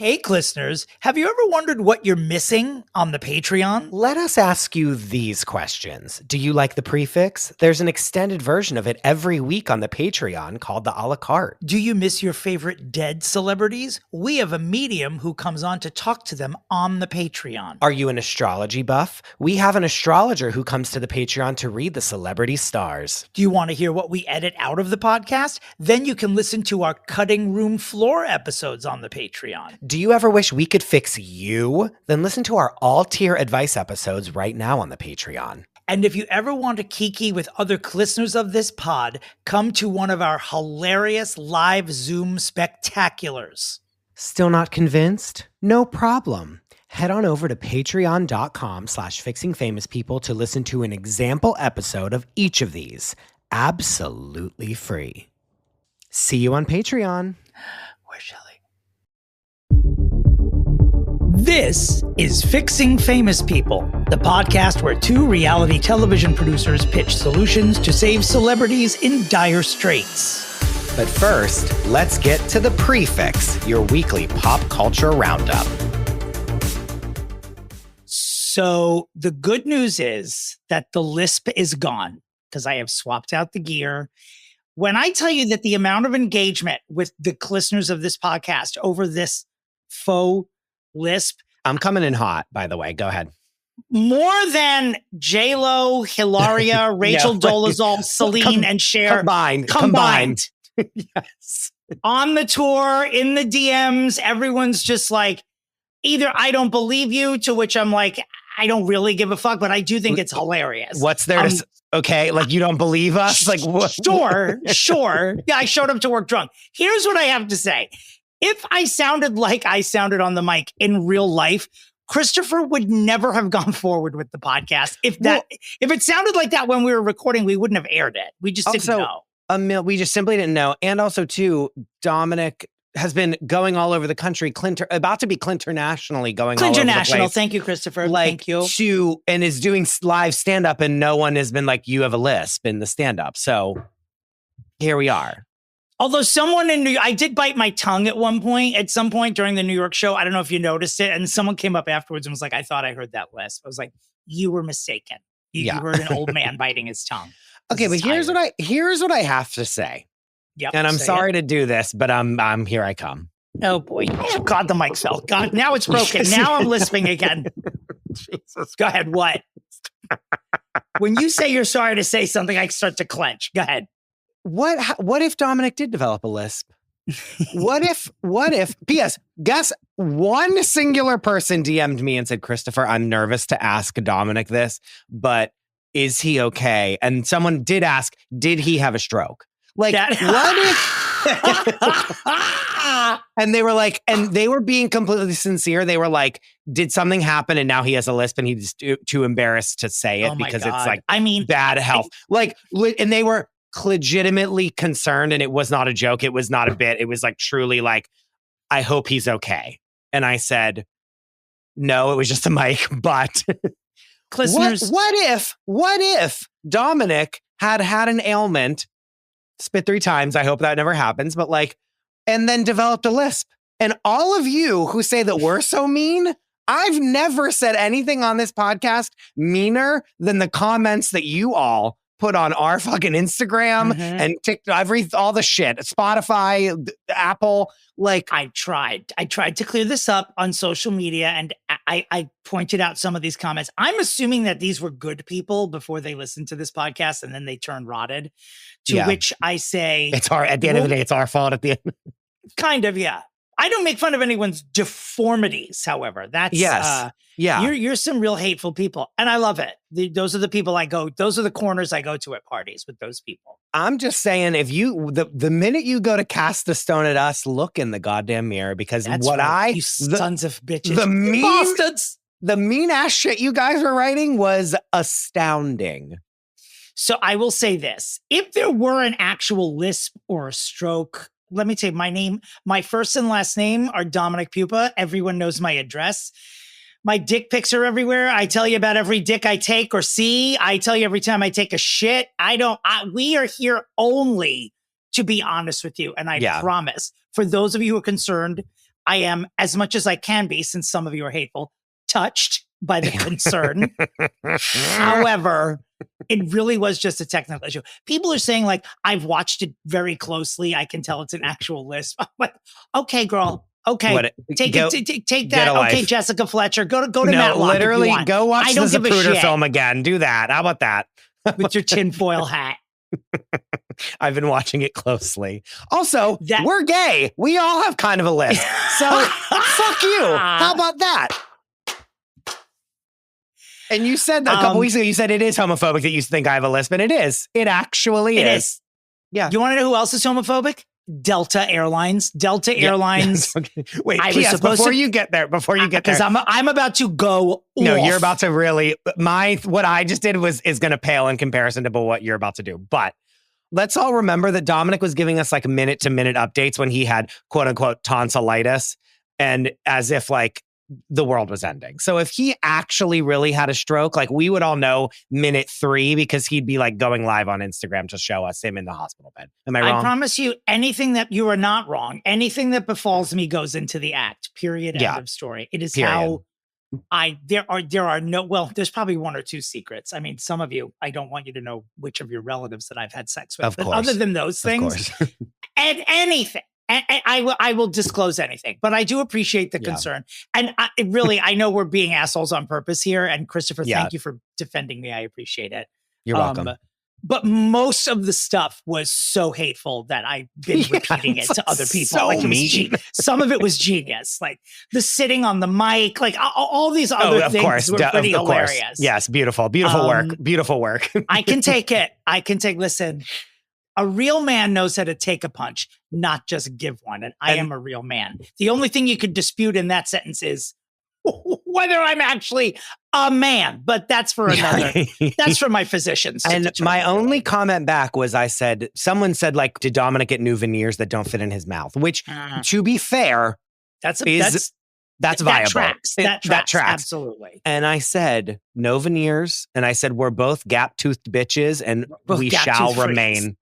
Hey, listeners, have you ever wondered what you're missing on the Patreon? Let us ask you these questions. Do you like the Pre-Fixe? There's an extended version of it every week on the Patreon called the a la carte. Do you miss your favorite dead celebrities? We have a medium who comes on to talk to them on the Patreon. Are you an astrology buff? We have an astrologer who comes to the Patreon to read the celebrity stars. Do you want to hear what we edit out of the podcast? Then you can listen to our cutting room floor episodes on the Patreon. Do you ever wish we could fix you? Then listen to our all-tier advice episodes right now on the Patreon. And if you ever want to kiki with other listeners of this pod, come to one of our hilarious live Zoom spectaculars. Still not convinced? No problem. Head on over to patreon.com/fixingfamouspeople to listen to an example episode of each of these. Absolutely free. See you on Patreon. Where's Shelley? This is Fixing Famous People, the podcast where two reality television producers pitch solutions to save celebrities in dire straits. But first, let's get to the Pre-Fixe, your weekly pop culture roundup. So the good news is that the Lisp is gone because I have swapped out the gear. When I tell you that the amount of engagement with the listeners of this podcast over this faux Lisp. I'm coming in hot, by the way. Go ahead. More than J-Lo, Hilaria, Rachel Dolezal, Celine, and Cher. Combined. Yes. On the tour, in the DMs, everyone's just like, either I don't believe you, to which I'm like, I don't really give a fuck, but I do think it's hilarious. What's there to okay, like you don't believe us? Like what? Sure. Yeah, I showed up to work drunk. Here's what I have to say. If I sounded like I sounded on the mic in real life, Christopher would never have gone forward with the podcast. If it sounded like that when we were recording, we wouldn't have aired it. We just didn't know. We just simply didn't know. And also, too, Dominick has been going all over the country, about to be Clinternationally going all over the place. Thank you, Christopher. Thank you. And is doing live stand-up, and no one has been like, you have a lisp in the stand-up. So here we are. Although someone I did bite my tongue at some point during the New York show. I don't know if you noticed it. And someone came up afterwards and was like, I thought I heard that lisp. I was like, you were mistaken. You heard an old man biting his tongue. Okay, but here's what I have to say. Yep, and I'm sorry to do this, but I'm here I come. Oh boy. Oh, God, the mic fell. God, now it's broken. Now I'm lisping again. Jesus. Go ahead. What? When you say you're sorry to say something, I start to clench. Go ahead. What if Dominick did develop a lisp? What if, P.S. guess one singular person DM'd me and said, Christopher, I'm nervous to ask Dominick this, but is he okay? And someone did ask, did he have a stroke? Like, what if? And they were like, and they were being completely sincere. They were like, did something happen and now he has a lisp and he's too embarrassed to say it because it's like, bad health. And they were legitimately concerned, and it was not a joke. It was not a bit. It was like truly like, I hope he's okay. And I said, no, it was just a mic. But listeners, what if Dominick had an ailment, spit 3 times? I hope that never happens. But and then developed a lisp. And all of you who say that we're so mean, I've never said anything on this podcast meaner than the comments that you all put on our fucking Instagram and TikTok, all the shit, Spotify, Apple. I tried to clear this up on social media, and I pointed out some of these comments. I'm assuming that these were good people before they listened to this podcast, and then they turned rotted. To which I say, at the end of the day, it's our fault at the end. Kind of, yeah. I don't make fun of anyone's deformities, however. That's you're some real hateful people, and I love it. Those are the people those are the corners I go to at parties with those people. I'm just saying, if you the minute you go to cast the stone at us, look in the goddamn mirror, because you sons of bitches, the mean ass shit you guys were writing was astounding. So I will say this: if there were an actual lisp or a stroke, let me tell you, my first and last name are Dominick Pupa. Everyone knows my address. My dick pics are everywhere. I tell you about every dick I take or see. I tell you every time I take a shit. We are here only to be honest with you. And I promise, for those of you who are concerned, I am, as much as I can be, since some of you are hateful, touched by the concern. However, it really was just a technical issue. People are saying, like, I've watched it very closely. I can tell it's an actual lisp. I'm like, okay, girl. Okay, take that. Okay, Jessica Fletcher, go to Matlock. Literally, go watch the Zapruder shit. film again. Do that. How about that? With your tinfoil hat. I've been watching it closely. Also, we're gay. We all have kind of a lisp. So fuck you. How about that? And you said that a couple weeks ago, you said it is homophobic that you think I have a lisp, and it is. It actually is. Yeah. You want to know who else is homophobic? Delta Airlines. Airlines. Okay. Wait, before you get there, because I'm about to go. No, you're about to really. What I just did is going to pale in comparison to what you're about to do. But let's all remember that Dominick was giving us like minute to minute updates when he had quote unquote tonsillitis, and as if like the world was ending. So if he actually really had a stroke, like we would all know minute 3 because he'd be like going live on Instagram to show us him in the hospital bed. Am I wrong? I promise you, anything that you are not wrong, anything that befalls me goes into the act. Period. End of story. It is how there are no, well, there's probably 1 or 2 secrets. I mean, some of you, I don't want you to know which of your relatives that I've had sex with. But other than those things, and anything. I will disclose anything, but I do appreciate the concern. And I know we're being assholes on purpose here. And Christopher, thank you for defending me. I appreciate it. You're welcome. But most of the stuff was so hateful that I've been repeating it to other people. So like mean. Some of it was genius, like the sitting on the mic, like all these other things were pretty hilarious. Yes, beautiful work. I can take it. Listen. A real man knows how to take a punch, not just give one. And I am a real man. The only thing you could dispute in that sentence is whether I'm actually a man. But that's for another. That's for my physicians. And my only comment back was someone said, like, did Dominick get new veneers that don't fit in his mouth? Which, to be fair, that's viable. That tracks. Absolutely. And I said, no veneers. And I said, we're both gap-toothed bitches and we shall remain.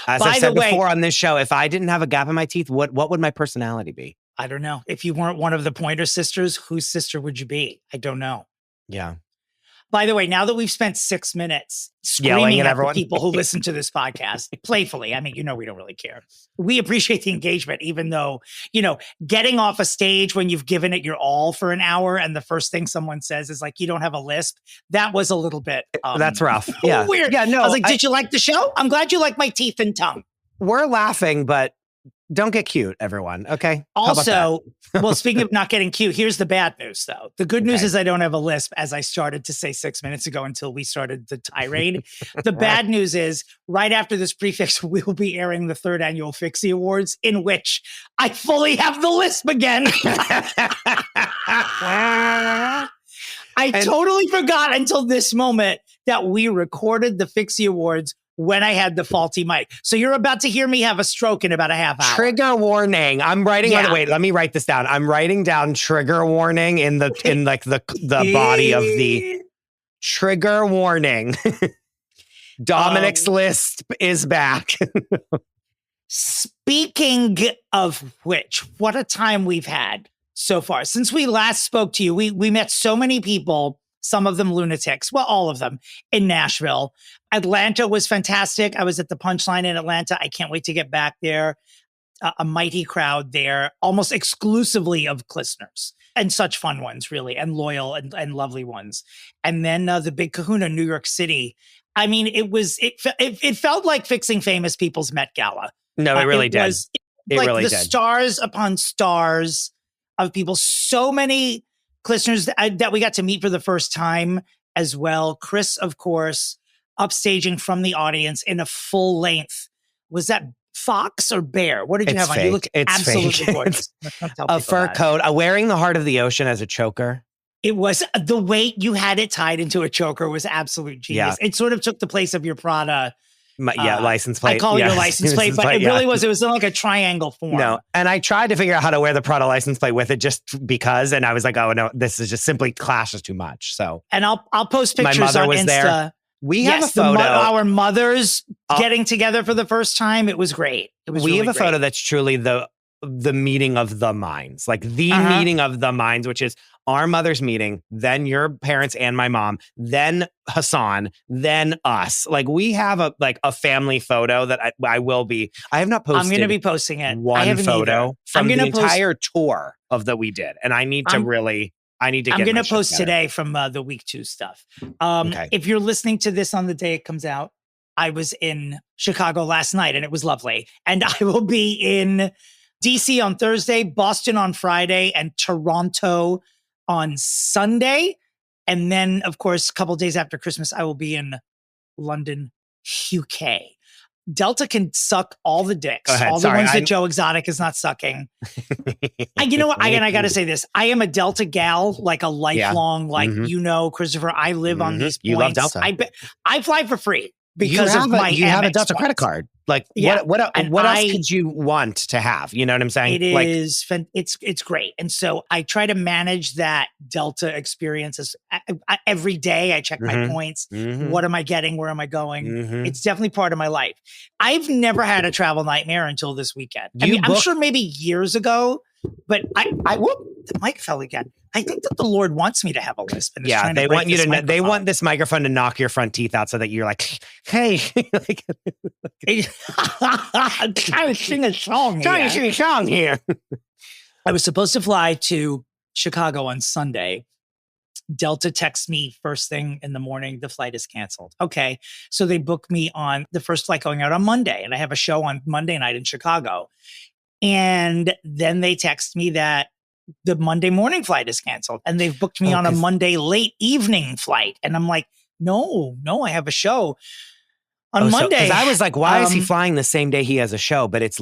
As I said before on this show, if I didn't have a gap in my teeth, what would my personality be? I don't know. If you weren't one of the Pointer sisters, whose sister would you be? I don't know. Yeah. By the way, now that we've spent 6 minutes screaming at the people who listen to this podcast, playfully, I mean, we don't really care. We appreciate the engagement, even though, getting off a stage when you've given it your all for an hour and the first thing someone says is like, you don't have a lisp. That was a little bit that's rough. Yeah. Weird. Yeah, no. I was like, did you like the show? I'm glad you like my teeth and tongue. We're laughing, but don't get cute, everyone. Okay. Also, well, speaking of not getting cute, here's the bad news, though. The good news is I don't have a lisp, as I started to say 6 minutes ago until we started the tirade. The bad news is right after this Pre-Fixe, we will be airing the Third Annual Fixie Awards, in which I fully have the lisp again. I totally forgot until this moment that we recorded the Fixie Awards when I had the faulty mic. So you're about to hear me have a stroke in about a half hour. Trigger warning. I'm writing, wait, let me write this down. I'm writing down trigger warning in the body of the trigger warning. Dominick's lisp is back. Speaking of which, what a time we've had so far. Since we last spoke to you, we met so many people, some of them lunatics, well, all of them, in Nashville. Atlanta was fantastic. I was at the Punchline in Atlanta. I can't wait to get back there. A mighty crowd there, almost exclusively of listeners, and such fun ones, really, and loyal and lovely ones. And then the Big Kahuna, New York City. I mean, it felt like Fixing Famous People's Met Gala. No, it really did. It like really the did. Stars upon stars of people. So many listeners that we got to meet for the first time as well. Chris, of course, upstaging from the audience in a full length. Was that fox or bear? What did you have on? You look absolutely gorgeous. A fur coat, wearing the heart of the ocean as a choker. It was the way you had it tied into a choker was absolute genius. Yeah. It sort of took the place of your Prada. License plate. I call it your license plate, but it really was. It was in like a triangle form. No, and I tried to figure out how to wear the Prada license plate with it just because, and I was like, oh no, this is just simply clashes too much. So, and I'll post pictures my mother on was Insta. There. We have a photo. Our mothers getting together for the first time. It was great. It was. We really have a photo that's truly the the meeting of the minds, like the meeting of the minds, which is our mother's meeting, then your parents and my mom, then Hassan, then us. Like we have a family photo that I have not posted. I'm going to be posting it. One photo from the entire tour of that we did. And I need to I'm going to post today from the week 2 stuff. Okay. If you're listening to this on the day it comes out, I was in Chicago last night and it was lovely. And I will be in DC on Thursday, Boston on Friday, and Toronto on Sunday. And then, of course, a couple days after Christmas, I will be in London, UK. Delta can suck all the dicks, all the ones that Joe Exotic is not sucking. And you know what? I got to say this. I am a Delta gal, like a lifelong, Christopher, I live on these points. You love Delta. I fly for free. Because you have a Delta credit card. Like what else could you want to have? You know what I'm saying? It's great. And so I try to manage that Delta experience every day. I check my points. What am I getting? Where am I going? It's definitely part of my life. I've never had a travel nightmare until this weekend. I'm sure maybe years ago, but the mic fell again. I think that the Lord wants me to have a lisp. And they want you to. They want this microphone to knock your front teeth out so that you're like, hey, I'm trying to sing a song here. I was supposed to fly to Chicago on Sunday. Delta texts me first thing in the morning, the flight is canceled. Okay. So they booked me on the first flight going out on Monday. And I have a show on Monday night in Chicago. And then they text me that the Monday morning flight is canceled and they've booked me on a Monday late evening flight. And I'm like, no, I have a show on Monday. Because I was like, why is he flying the same day he has a show? But it's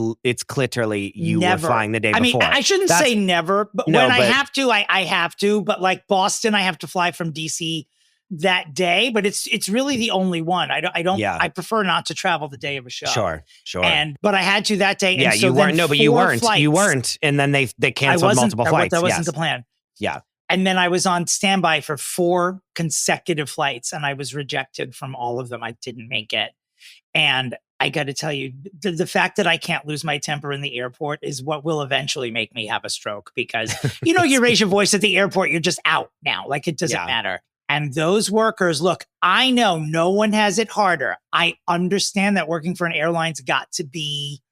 literally you were flying the day before. I shouldn't say never, but I have to, I have to. But like Boston, I have to fly from DC that day, but it's really the only one. I prefer not to travel the day of a show. Sure. But I had to that day. Yeah, and so you weren't. No, but you weren't. Flights, you weren't. And then they canceled multiple flights. That wasn't the plan. Yeah. And then I was on standby for 4 consecutive flights and I was rejected from all of them. I didn't make it. And I got to tell you, the fact that I can't lose my temper in the airport is what will eventually make me have a stroke because, you raise your voice at the airport, you're just out now. Like it doesn't matter. And those workers, look, I know no one has it harder. I understand that working for an airline's got to be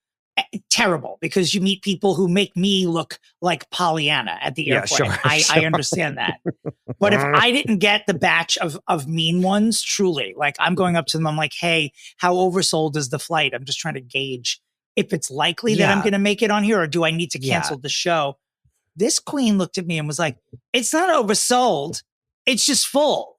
terrible because you meet people who make me look like Pollyanna at the airport. I understand that. But if I didn't get the batch of mean ones, truly, like I'm going up to them, I'm like, hey, how oversold is the flight? I'm just trying to gauge if it's likely that I'm going to make it on here or do I need to cancel the show? This queen looked at me and was like, it's not oversold. It's just full.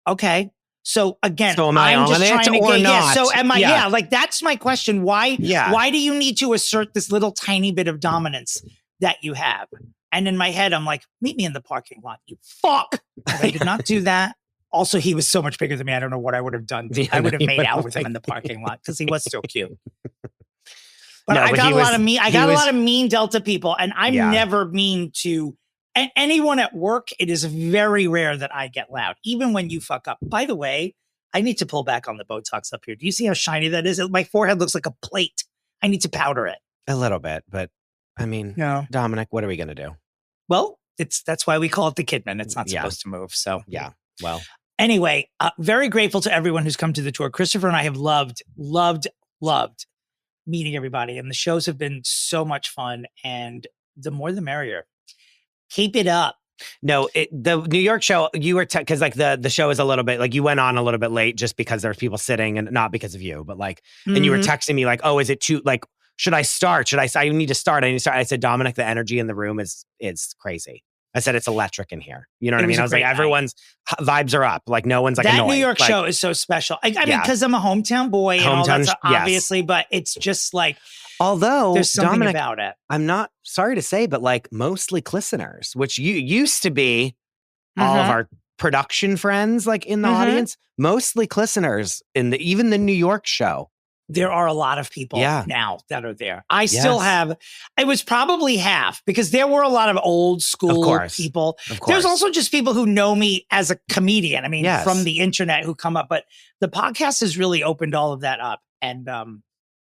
Okay. So again, am I I'm just trying to get, not? So am I, like that's my question. Why do you need to assert this little tiny bit of dominance that you have? And in my head, I'm like, meet me in the parking lot, you fuck. And I did not do that. Also, he was so much bigger than me. I don't know what I would have done. I would have made out with him in the parking lot because he was so cute. But I got a lot of mean Delta people, and I'm never mean to anyone at work. It is very rare that I get loud, even when you fuck up. By the way, I need to pull back on the Botox up here. Do you see how shiny that is? My forehead looks like a plate. I need to powder it. A little bit, but I mean, Dominic, what are we going to do? Well, that's why we call it the Kidman. It's not supposed to move. So well. Anyway, very grateful to everyone who's come to the tour. Christopher and I have loved meeting everybody. And the shows have been so much fun. And the more the merrier. Keep it up. No, the New York show, you were, because like the show is a little bit, like you went on a little bit late just because there's people sitting and not because of you, but like, and you were texting me like, oh, is it too, like, should I start? I need to start. I said, Dominic, the energy in the room is crazy. I said, it's electric in here. You know what I mean? I was like, everyone's vibes are up. Like no one's like that annoyed. New York show is so special. I mean, because I'm a hometown boy and all that stuff, obviously, but it's just like, although there's something Dominic, about it. I'm not sorry to say, but like mostly listeners, which you used to be all of our production friends, like in the audience, mostly listeners in even the New York show. There are a lot of people now that are there. I still have, it was probably half because there were a lot of old school people. There's also just people who know me as a comedian. I mean, from the internet who come up, but the podcast has really opened all of that up. And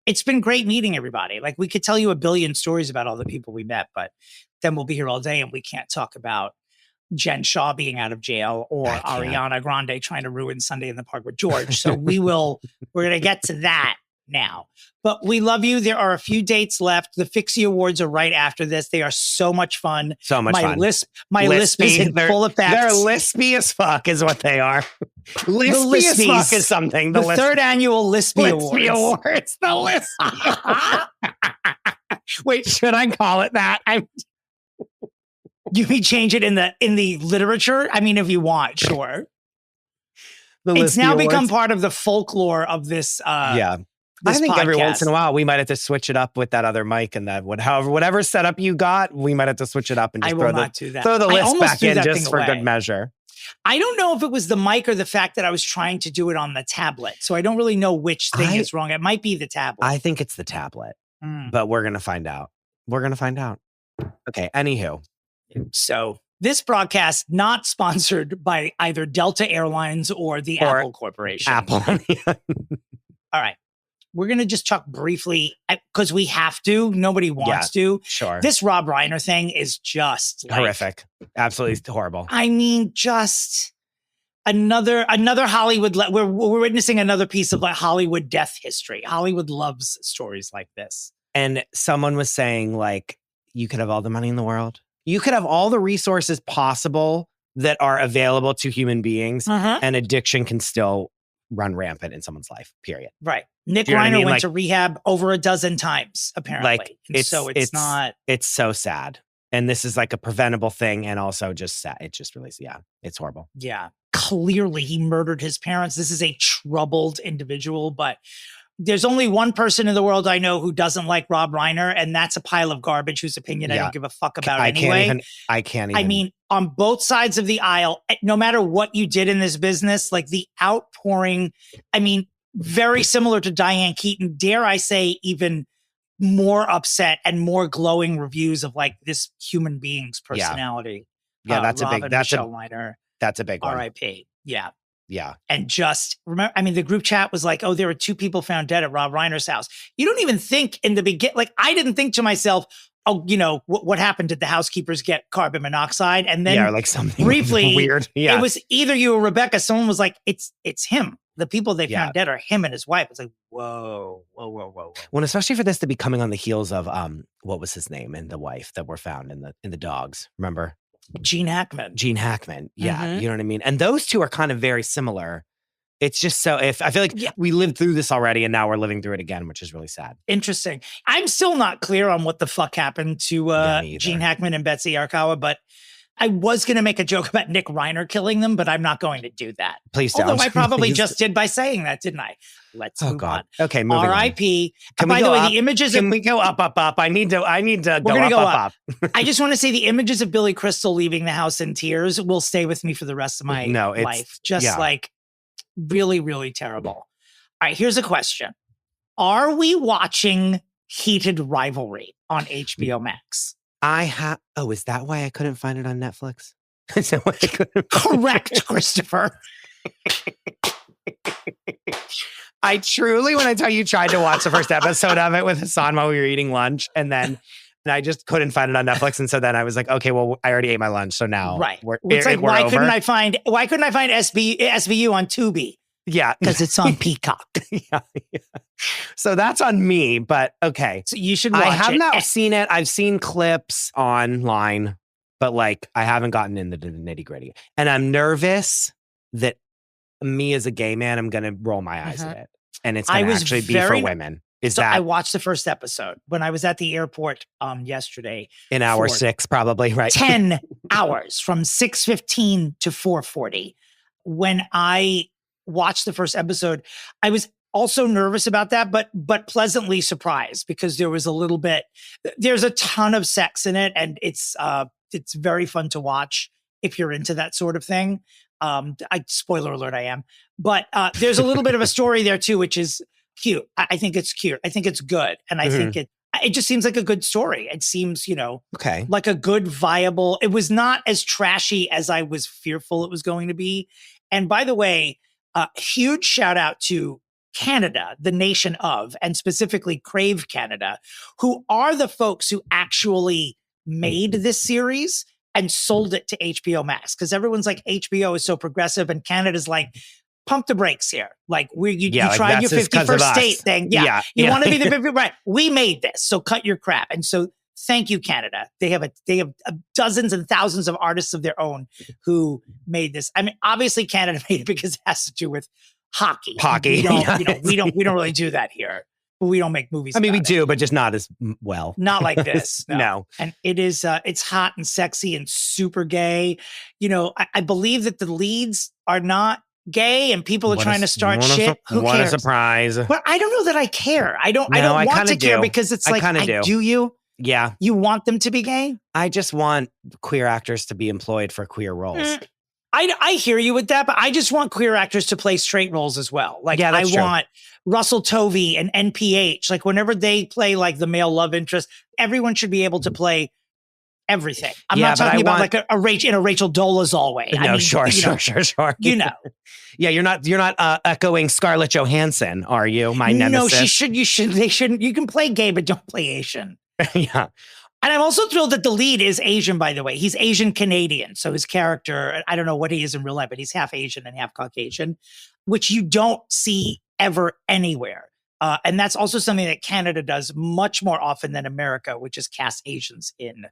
it's been great meeting everybody. Like, we could tell you a billion stories about all the people we met, but then we'll be here all day and we can't talk about Jen Shaw being out of jail or Ariana Grande trying to ruin Sunday in the Park with George. So we're going to get to that now. But we love you. There are a few dates left. The Fixie Awards are right after this. They are so much fun. So much fun. My Lisp is in full effect. They're lispy as fuck is what they are. Lispy as fuck is something. The Third Annual Lispy Awards. The Lisp. Wait, should I call it that? You may change it in the literature. I mean, if you want, sure. It's now become part of the folklore of this. I think podcast. Every once in a while we might have to switch it up with that other mic and that whatever setup you got, we might have to switch it up and just throw the list back in just for good measure. I don't know if it was the mic or the fact that I was trying to do it on the tablet. So I don't really know which thing is wrong. It might be the tablet. I think it's the tablet, but we're going to find out. Okay. Anywho. So this broadcast not sponsored by either Delta Airlines or the Apple Corporation. Apple. All right. We're going to just talk briefly because we have to. Nobody wants to. Sure. This Rob Reiner thing is just horrific. Absolutely horrible. I mean, just another Hollywood. We're witnessing another piece of like Hollywood death history. Hollywood loves stories like this. And someone was saying, like, you could have all the money in the world. You could have all the resources possible that are available to human beings, and addiction can still run rampant in someone's life, period. Right. Nick Reiner went to rehab over a dozen times, apparently. Like, it's so sad. And this is like a preventable thing and also just sad. It just really, it's horrible. Yeah. Clearly he murdered his parents. This is a troubled individual, but there's only one person in the world I know who doesn't like Rob Reiner, and that's a pile of garbage whose opinion I don't give a fuck about anyway. I can't even. I mean, on both sides of the aisle, no matter what you did in this business, like the outpouring, I mean, very similar to Diane Keaton, dare I say, even more upset and more glowing reviews of like this human being's personality. Yeah, that's Rob a big, that's a big one. R.I.P. Yeah. Yeah. And just remember, I mean, the group chat was like, oh, there were 2 people found dead at Rob Reiner's house. You don't even think in the beginning, like, I didn't think to myself, oh, you know, what happened? Did the housekeepers get carbon monoxide? And then like something briefly, weird. Yeah. It was either you or Rebecca. Someone was like, it's him. The people they found dead are him and his wife. It's like, whoa. Well, especially for this to be coming on the heels of, what was his name and the wife that were found in the dogs, remember? Gene Hackman. Yeah. You know what I mean? And those two are kind of very similar. It's just so I feel like we lived through this already and now we're living through it again, which is really sad. Interesting. I'm still not clear on what the fuck happened to Gene Hackman and Betsy Arakawa, but I was going to make a joke about Nick Reiner killing them, but I'm not going to do that. Please don't. Although I probably just did by saying that, didn't I? Let's move on. Okay, moving R.I.P. By the way, the images. Can we go up? I need to go up. I just want to say the images of Billy Crystal leaving the house in tears will stay with me for the rest of my life. Just like really, really terrible. All right, here's a question. Are we watching Heated Rivalry on HBO Max? Is that why I couldn't find it on Netflix? Correct, Christopher. I truly, when I tell you, tried to watch the first episode of it with Hassan while we were eating lunch, and I just couldn't find it on Netflix. And so then I was like, okay, well, I already ate my lunch, so now it's like, why couldn't I find SVU on Tubi? Yeah, because it's on Peacock. Yeah. So that's on me, but okay. So you should watch it. I have not seen it. I've seen clips online, but like I haven't gotten into the nitty gritty. And I'm nervous that me as a gay man, I'm going to roll my eyes at it. And it's going to actually be for women. I watched the first episode when I was at the airport yesterday. In hour 6, probably, right? 10 hours from 6:15 to 4:40. When I watched the first episode, I was also nervous about that, but pleasantly surprised because there's a ton of sex in it, and it's very fun to watch if you're into that sort of thing. Spoiler alert, I am, but there's a little bit of a story there too, which is cute. I think it's cute. I think it's good, and I think it just seems like a good story. It seems, like a good, viable. It was not as trashy as I was fearful it was going to be. And by the way, huge shout out to Canada, the nation of, and specifically Crave Canada, who are the folks who actually made this series and sold it to HBO Max. Because everyone's like, HBO is so progressive, and Canada's like, pump the brakes here. Like, you tried your 51st state thing. You want to be the 50th, right? We made this, so cut your crap. And so thank you, Canada. They have dozens and thousands of artists of their own who made this. I mean, obviously Canada made it because it has to do with hockey. Hockey. We don't really do that here. But we don't make movies. I mean, we do, it. but just not as well. Not like this. No. And it is, it's hot and sexy and super gay. I believe that the leads are not gay and people are trying to start shit. Who what cares? A surprise. But I don't know that I care. I don't want to care because it's like, do you? Yeah. You want them to be gay? I just want queer actors to be employed for queer roles. I hear you with that, but I just want queer actors to play straight roles as well. Like, I want Russell Tovey and NPH. Like, whenever they play like the male love interest, everyone should be able to play everything. I'm not talking about like a Rachel Dolezal way. No, sure. Yeah, you're not echoing Scarlett Johansson, are you? My nemesis. No, they shouldn't. You can play gay, but don't play Asian. Yeah. And I'm also thrilled that the lead is Asian, by the way. He's Asian Canadian. So his character, I don't know what he is in real life, but he's half Asian and half Caucasian, which you don't see ever anywhere. And that's also something that Canada does much more often than America, which is cast Asians in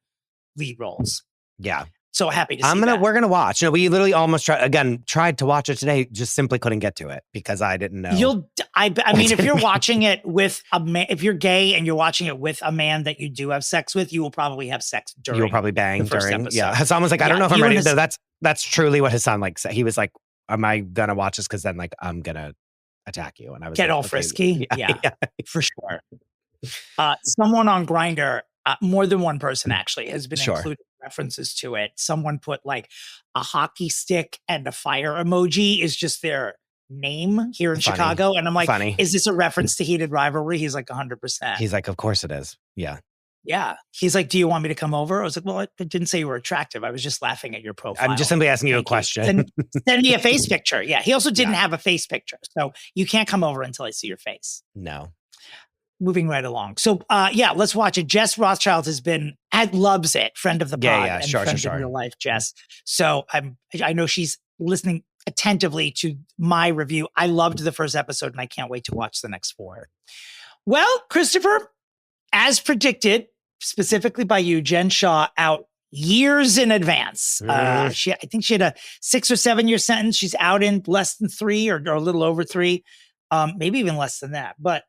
lead roles. Yeah. So happy to see that. We're going to watch. We literally almost tried to watch it today, just simply couldn't get to it because I didn't know. I mean, if you're watching it with a man, if you're gay and you're watching it with a man that you do have sex with, you will probably have sex during. You'll probably bang during. Episode. Yeah. Hassan was like, I don't know if I'm ready. That's truly what Hassan like said. He was like, am I going to watch this? Because then like, I'm going to attack you. And I was get all frisky. Yeah, for sure. Someone on Grindr, more than one person actually has been including references to it. Someone put like a hockey stick and a fire emoji is just their name here in Chicago. And I'm like, is this a reference to Heated Rivalry? He's like 100%. He's like, of course it is. Yeah. Yeah. He's like, do you want me to come over? I was like, well, I didn't say you were attractive. I was just laughing at your profile. I'm just simply asking you a question. Send me a face picture. Yeah. He also didn't have a face picture. So you can't come over until I see your face. No. Moving right along. So, let's watch it. Jess Rothschild loves it. Friend of the pod. Sure. In real life, Jess. So I know she's listening attentively to my review. I loved the first episode and I can't wait to watch the next 4. Well, Christopher, as predicted, specifically by you, Jen Shaw out years in advance. I think she had a 6 or 7 year sentence. She's out in less than 3 or a little over 3, maybe even less than that. But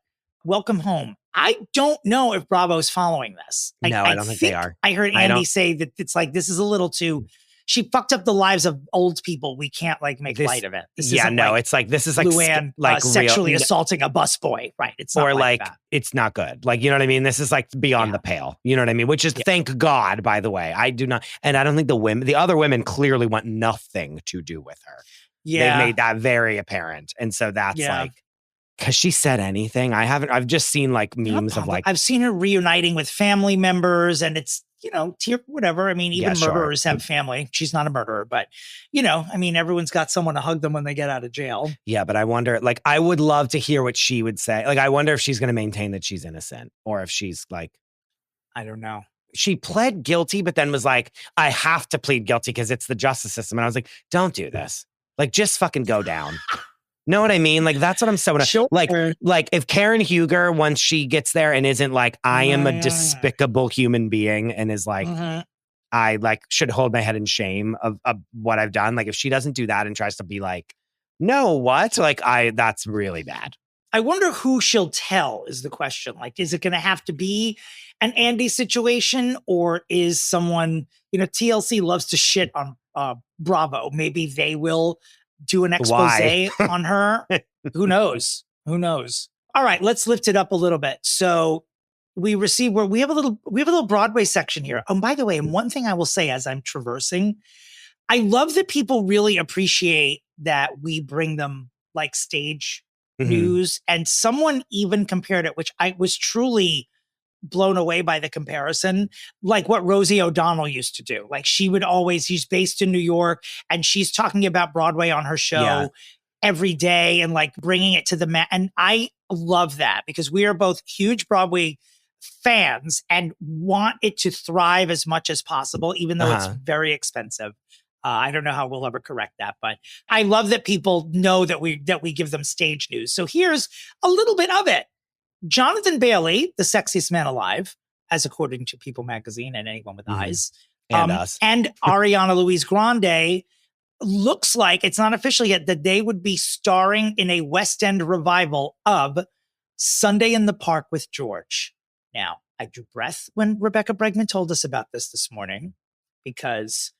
welcome home. I don't know if Bravo's following this. I don't think they are. I heard Andy say that it's like, this is a little too, she fucked up the lives of old people. We can't like make light of it. This it's like, this is like, Luann, sexually assaulting a busboy. Right. It's not like that. It's not good. Like, you know what I mean? This is like beyond the pale. You know what I mean? Which is thank God, by the way. I do not. And I don't think the other women clearly want nothing to do with her. Yeah. They made that very apparent. And so that's like, has she said anything? I've just seen like memes of like. I've seen her reuniting with family members and it's, whatever. I mean, even murderers have family. She's not a murderer, but everyone's got someone to hug them when they get out of jail. Yeah. But I wonder, like, I would love to hear what she would say. Like, I wonder if she's going to maintain that she's innocent or if she's like, I don't know. She pled guilty, but then was like, I have to plead guilty because it's the justice system. And I was like, don't do this. Like, just fucking go down. Know what I mean? Like, that's what I'm so like if Karen Huger, once she gets there and isn't like, I am a despicable human being and is like, I like should hold my head in shame of what I've done. Like, if she doesn't do that and tries to be like, no, what? Like, that's really bad. I wonder who she'll tell is the question. Like, is it going to have to be an Andy situation or is someone, TLC loves to shit on Bravo. Maybe they will do an expose on her. Who knows? All right, let's lift it up a little bit. So we have a little Broadway section here. Oh, by the way, and one thing I will say as I'm traversing, I love that people really appreciate that we bring them like stage news. And someone even compared it, which I was truly blown away by the comparison, like what Rosie O'Donnell used to do. Like she's based in New York and she's talking about Broadway on her show. every day and like bringing it to the mat. And I love that because we are both huge Broadway fans and want it to thrive as much as possible, even though it's very expensive. I don't know how we'll ever correct that, but I love that people know that we give them stage news. So here's a little bit of it. Jonathan Bailey, the sexiest man alive, as according to People magazine and anyone with eyes, and us, and Ariana Louise Grande, looks like it's not official yet that they would be starring in a West End revival of Sunday in the Park with George. Now, I drew breath when Rebecca Bregman told us about this morning, because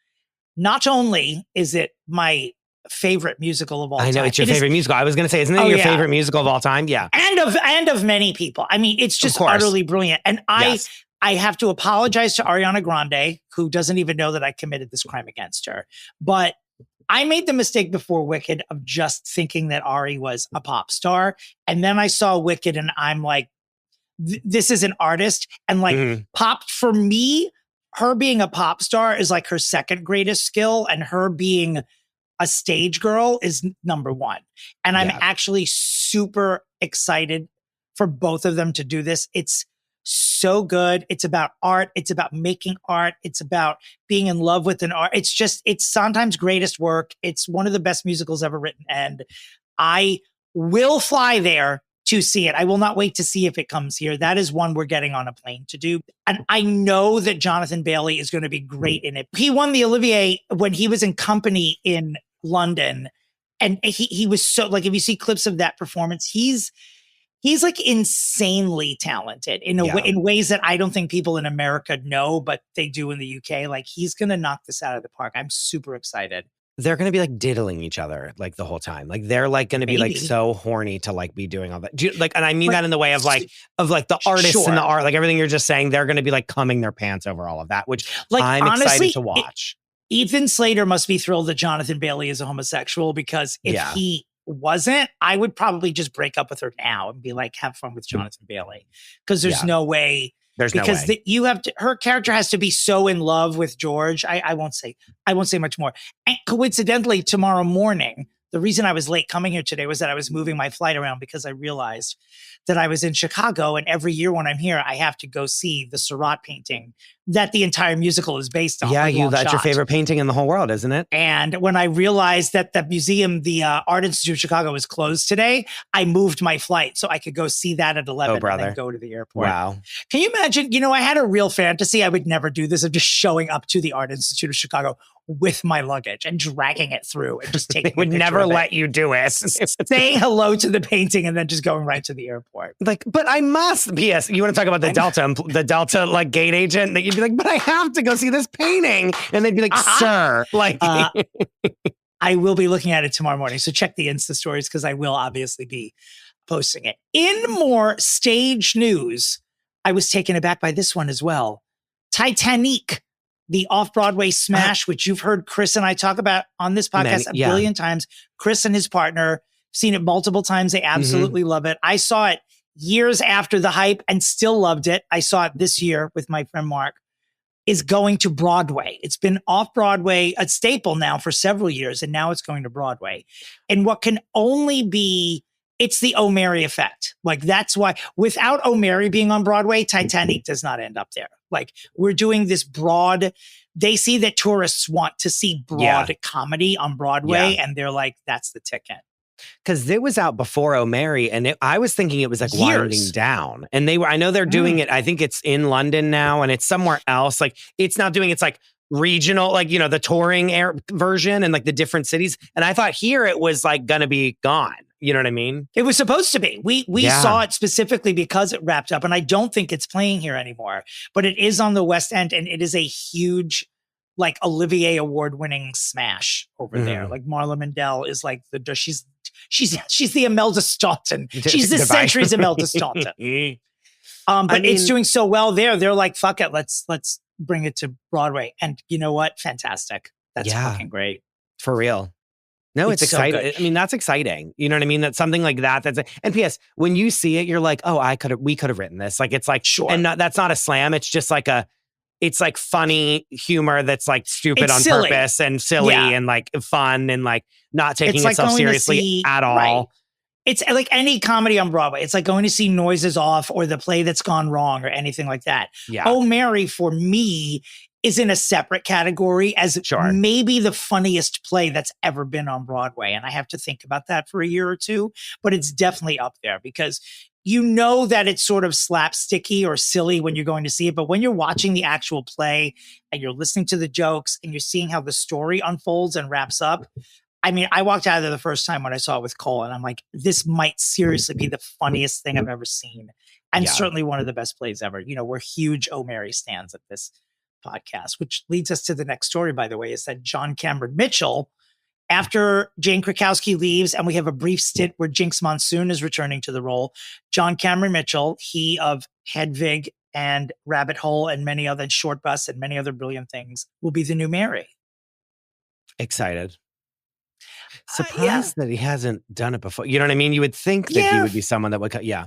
not only is it my favorite musical of all time. I know it's your favorite musical. I was going to say, isn't it your favorite musical of all time? Yeah. And of many people. I mean, it's just utterly brilliant. And I have to apologize to Ariana Grande, who doesn't even know that I committed this crime against her. But I made the mistake before Wicked of just thinking that Ari was a pop star. And then I saw Wicked and I'm like, this is an artist. And like pop, for me, her being a pop star is like her second greatest skill, and her being a stage girl is number one. And I'm actually super excited for both of them to do this. It's so good. It's about art. It's about making art. It's about being in love with an art. It's Sondheim's greatest work. It's one of the best musicals ever written. And I will fly there to see it. I will not wait to see if it comes here. That is one we're getting on a plane to do. And I know that Jonathan Bailey is going to be great in it. He won the Olivier when he was in Company in London. And he was so, like, if you see clips of that performance, he's like insanely talented in in ways that I don't think people in America know, but they do in the UK. Like, he's going to knock this out of the park. I'm super excited. They're going to be like diddling each other like the whole time. Like they're like going to be like so horny to like be doing all that. And I mean that in the way of like the artists and the art, like everything you're just saying, they're going to be like coming their pants over all of that, which like, I'm honestly excited to watch. Ethan Slater must be thrilled that Jonathan Bailey is a homosexual, because if he wasn't, I would probably just break up with her now and be like, have fun with Jonathan Bailey. Because there's no way. Because you have to, her character has to be so in love with George. I won't say much more. And coincidentally, tomorrow morning, the reason I was late coming here today was that I was moving my flight around because I realized that I was in Chicago, and every year when I'm here, I have to go see the Surratt painting that the entire musical is based on. Yeah, that's your favorite painting in the whole world, isn't it? And when I realized that the museum, the Art Institute of Chicago, was closed today, I moved my flight so I could go see that at 11 and then go to the airport. Wow. Can you imagine? You know, I had a real fantasy. I would never do this, of just showing up to the Art Institute of Chicago with my luggage and dragging it through and just taking. They would never let you do it. Saying hello to the painting and then just going right to the airport. Like, but I must. P.S. You want to talk about the Delta like gate agent? That you'd be like, but I have to go see this painting, and they'd be like, sir, like. I will be looking at it tomorrow morning, so check the Insta stories because I will obviously be posting it. In more stage news, I was taken aback by this one as well. Titanic, the off-Broadway smash, which you've heard Chris and I talk about on this podcast a billion times. Chris and his partner, seen it multiple times. They absolutely love it. I saw it years after the hype and still loved it. I saw it this year with my friend Mark. Is going to Broadway. It's been off Broadway, a staple now for several years, and now it's going to Broadway. And what can only be, it's the O'Mary effect. Like, that's why, without O'Mary being on Broadway, Titanic does not end up there. Like, we're doing this broad, they see that tourists want to see broad comedy on Broadway, and they're like, that's the ticket. Because it was out before O'Mary, and I was thinking it was like winding down. And I know they're doing it. I think it's in London now, and it's somewhere else. Like, it's not doing, it's like regional, like, you know, the touring version and like the different cities. And I thought here it was like going to be gone. You know what I mean? It was supposed to be. We saw it specifically because it wrapped up, and I don't think it's playing here anymore. But it is on the West End, and it is a huge, like, Olivier Award-winning smash over there. Like, Marla Mandel is like she's the Imelda Staunton. She's the century's Imelda Staunton. But it's doing so well there. They're like, fuck it, let's bring it to Broadway. And you know what? Fantastic. That's fucking great. For real. No, it's exciting. So I mean, that's exciting. You know what I mean? That's something like that. And P.S. when you see it, you're like, oh, we could have written this. Like, it's like, and that's not a slam. It's just like it's like funny humor that's like stupid It's on silly. purpose and silly Yeah. and like fun and like not taking It's like itself going to seriously see- at all. right. It's like any comedy on Broadway. It's like going to see Noises Off or The Play That's Gone Wrong or anything like that. Yeah. Oh, Mary, for me, is in a separate category as Sure. maybe the funniest play that's ever been on Broadway. And I have to think about that for a year or two, but it's definitely up there because you know that it's sort of slapsticky or silly when you're going to see it. But when you're watching the actual play and you're listening to the jokes and you're seeing how the story unfolds and wraps up, I mean, I walked out of there the first time when I saw it with Cole, and I'm like, this might seriously be the funniest thing I've ever seen. And Yeah. certainly one of the best plays ever. You know, we're huge Oh Mary stans at this podcast, which leads us to the next story, by the way, is that John Cameron Mitchell, after Jane Krakowski leaves and we have a brief stint where Jinx Monsoon is returning to the role, John Cameron Mitchell, he of Hedwig and Rabbit Hole and many other Short Bus and many other brilliant things, will be the new Mary. Excited. Yeah. Surprised that he hasn't done it before. You know what I mean? You would think that he Yeah. would be someone that would yeah.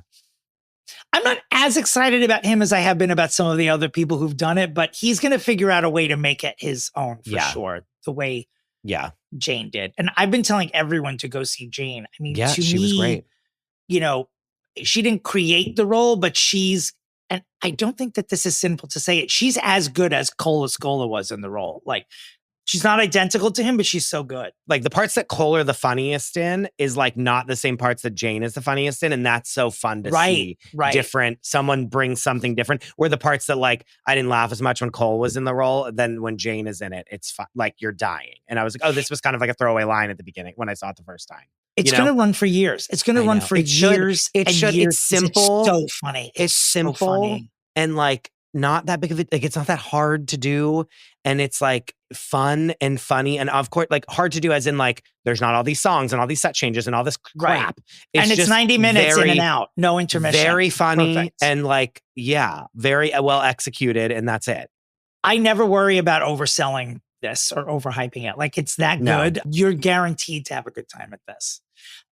I'm not as excited about him as I have been about some of the other people who've done it, but he's going to figure out a way to make it his own for Yeah. sure, the way Yeah. Jane did. And I've been telling everyone to go see Jane. I mean, Yeah, to she me, was great. You know, she didn't create the role, but and I don't think that this is sinful to say it, she's as good as Cole Escola was in the role. Like, she's not identical to him, but she's so good. Like the parts that Cole are the funniest in is like not the same parts that Jane is the funniest in. And that's so fun to see. Right. Different. Someone brings something different. Where the parts that like, I didn't laugh as much when Cole was in the role than when Jane is in it. It's fun. Like you're dying. And I was like, oh, this was kind of like a throwaway line at the beginning when I saw it the first time. It's going to run for years. It's going to run for years. It should. Years. It's simple. It's so funny. It's simple. So funny. And like not that big of it. Like it's not that hard to do. And it's like fun and funny. And of course, like hard to do as in like, there's not all these songs and all these set changes and all this crap. Right. And it's 90 minutes in and out. No intermission. Very funny. Perfect. And like, yeah, very well executed. And that's it. I never worry about overselling this or overhyping it. Like it's that good. You're guaranteed to have a good time at this.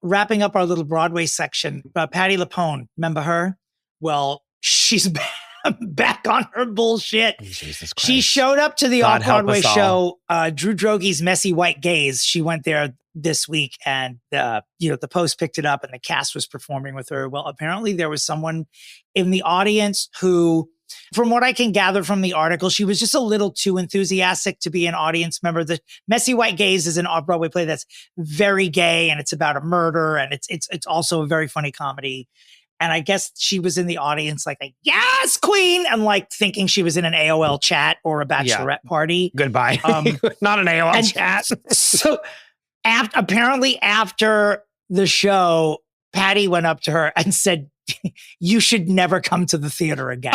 Wrapping up our little Broadway section, Patti LuPone, remember her? Well, she's back on her bullshit. Jesus Christ. She showed up to the God off-Broadway help us show, Drew Droge's Messy White Gaze. She went there this week and, the Post picked it up and the cast was performing with her. Well, apparently there was someone in the audience who, from what I can gather from the article, she was just a little too enthusiastic to be an audience member. The Messy White Gaze is an off-Broadway play that's very gay and it's about a murder and it's also a very funny comedy. And I guess she was in the audience like yes, queen, and like thinking she was in an AOL chat or a bachelorette party. Goodbye. Not an AOL chat. So apparently after the show, Patti went up to her and said, you should never come to the theater again.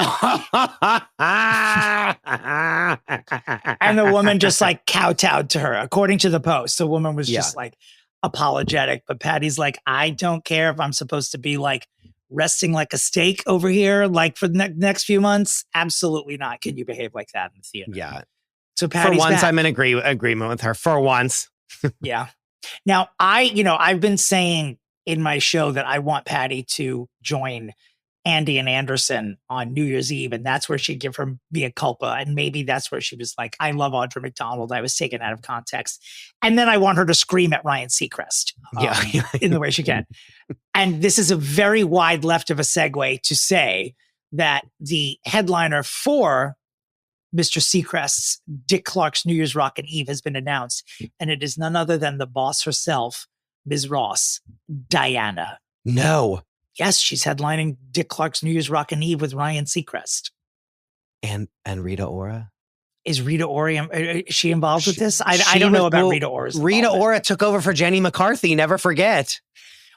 And the woman just like kowtowed to her, according to the Post. The woman was just like apologetic. But Patty's like, I don't care if I'm supposed to be like resting like a steak over here, like for the next few months. Absolutely not. Can you behave like that in the theater? Yeah. So Patty's for once, back. I'm in agreement with her. For once. Yeah. Now, I've been saying in my show that I want Patti to join Andy and Anderson on New Year's Eve, and that's where she'd give her mea culpa, and maybe that's where she was like, I love Audra McDonald. I was taken out of context. And then I want her to scream at Ryan Seacrest in the way she can. And this is a very wide left of a segue to say that the headliner for Mr. Seacrest's Dick Clark's New Year's Rockin' Eve has been announced, and it is none other than the boss herself, Ms. Ross, Diana. No. Yes, she's headlining Dick Clark's New Year's Rockin' Eve with Ryan Seacrest. And Rita Ora? Is Rita Ora, is she involved with this? I don't know about Rita Ora's Rita Ora took over for Jenny McCarthy, never forget.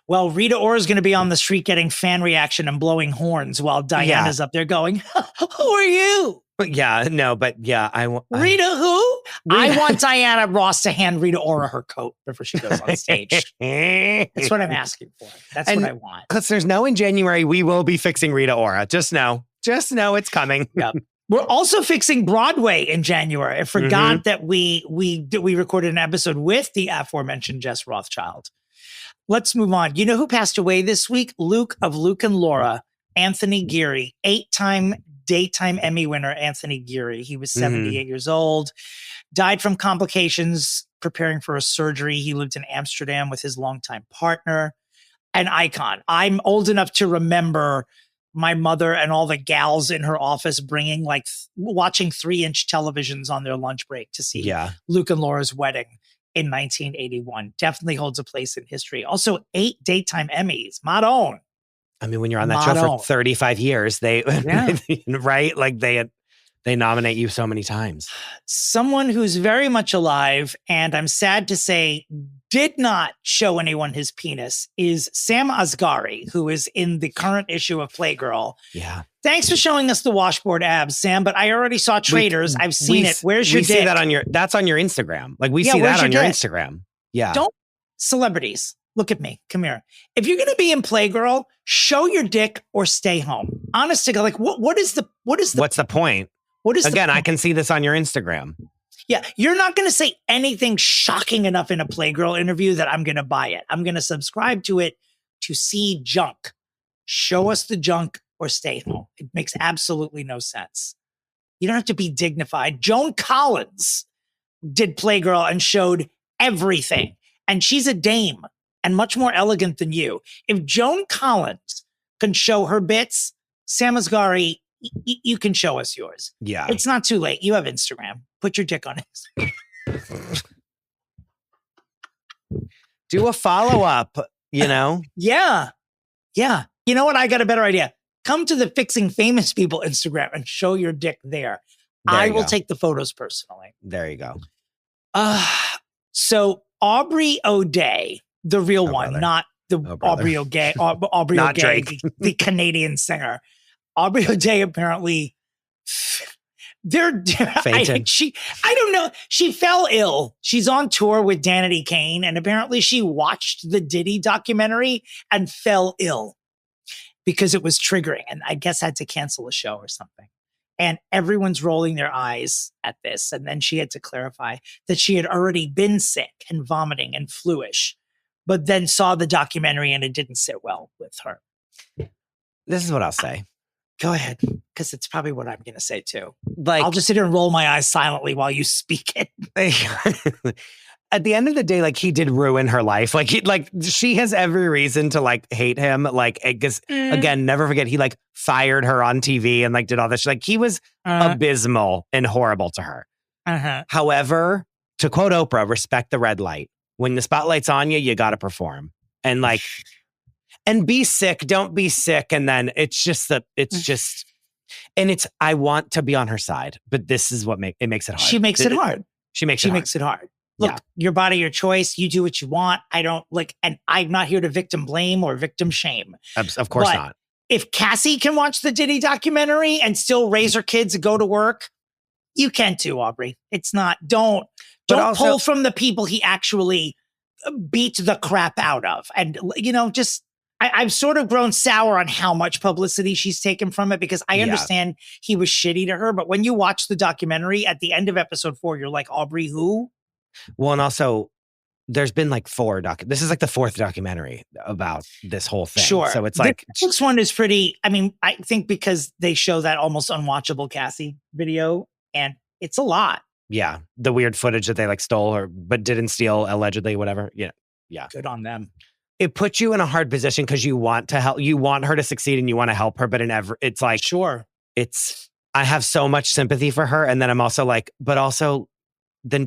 Well, Rita Ora's going to be on the street getting fan reaction and blowing horns while Diana's up there going, who are you? Yeah, no, but yeah, Rita who? I want Diana Ross to hand Rita Ora her coat before she goes on stage. That's what I'm asking for. That's what I want. Because there's no in January, we will be fixing Rita Ora. Just know it's coming. Yep. We're also fixing Broadway in January. I forgot that we recorded an episode with the aforementioned Jess Rothschild. Let's move on. You know who passed away this week? Luke of Luke and Laura, Anthony Geary, 8-time daytime Emmy winner Anthony Geary. He was Mm-hmm. 78 years old, died from complications preparing for a surgery. He lived in Amsterdam with his longtime partner. An icon. I'm old enough to remember my mother and all the gals in her office bringing watching 3-inch televisions on their lunch break to see Luke and Laura's wedding in 1981. Definitely holds a place in history. Also 8 daytime Emmys. Madon. I mean, when you're on that show for 35 years, they, right? Like they nominate you so many times. Someone who's very much alive, and I'm sad to say, did not show anyone his penis, is Sam Asghari, who is in the current issue of Playgirl. Yeah. Thanks for showing us the washboard abs, Sam, but I already saw traitors. I've seen it. Where's your dick? We see that that's on your Instagram. Like we see that on your Instagram. Yeah. Celebrities, look at me. Come here. If you're going to be in Playgirl, show your dick or stay home. Honest to God, like what's the point? Again, I can see this on your Instagram. Yeah, you're not going to say anything shocking enough in a Playgirl interview that I'm going to buy it. I'm going to subscribe to it to see junk. Show us the junk or stay home. It makes absolutely no sense. You don't have to be dignified. Joan Collins did Playgirl and showed everything. And she's a dame and much more elegant than you. If Joan Collins can show her bits, Sam Asghari, you can show us yours. Yeah. It's not too late. You have Instagram. Put your dick on Instagram. Do a follow-up, Yeah. Yeah. You know what? I got a better idea. Come to the Fixing Famous People Instagram and show your dick there. I will take the photos personally. There you go. So Aubrey O'Day, the real one, brother. not the Aubrey O'Day, Aubrey Not O'Day, Drake. the Canadian singer. Aubrey O'Day apparently fainted. I don't know. She fell ill. She's on tour with Danity Kane, and apparently she watched the Diddy documentary and fell ill because it was triggering, and I guess had to cancel a show or something. And everyone's rolling their eyes at this. And then she had to clarify that she had already been sick and vomiting and fluish, but then saw the documentary and it didn't sit well with her. This is what I'll say. Go ahead, because it's probably what I'm going to say too. Like, I'll just sit here and roll my eyes silently while you speak it. At the end of the day, like he did ruin her life. Like she has every reason to like hate him. Like, because again, never forget, he like fired her on TV and like did all this. Like he was abysmal and horrible to her. However, to quote Oprah, respect the red light. When the spotlight's on you, you got to perform. And like, and be sick. Don't be sick. And then it's I want to be on her side, but this is what makes it hard. She makes it hard. She makes it hard. Look, your body, your choice. You do what you want. I don't and I'm not here to victim blame or victim shame. Of course not. If Cassie can watch the Diddy documentary and still raise her kids and go to work, you can too, Aubrey. It's not, don't pull from the people he actually beat the crap out of. And, I've sort of grown sour on how much publicity she's taken from it, because I understand he was shitty to her. But when you watch the documentary at the end of episode 4, you're like, Aubrey, who? Well, and also there's been like 4 this is like the 4th documentary about this whole thing. Sure. So it's like, this one is pretty, I think because they show that almost unwatchable Cassie video, and it's a lot. Yeah. The weird footage that they like stole but didn't steal, allegedly, whatever. Yeah. Yeah. Good on them. It puts you in a hard position because you want to help, you want her to succeed and you want to help her. But it's like, sure. I have so much sympathy for her. And then I'm also like, but also then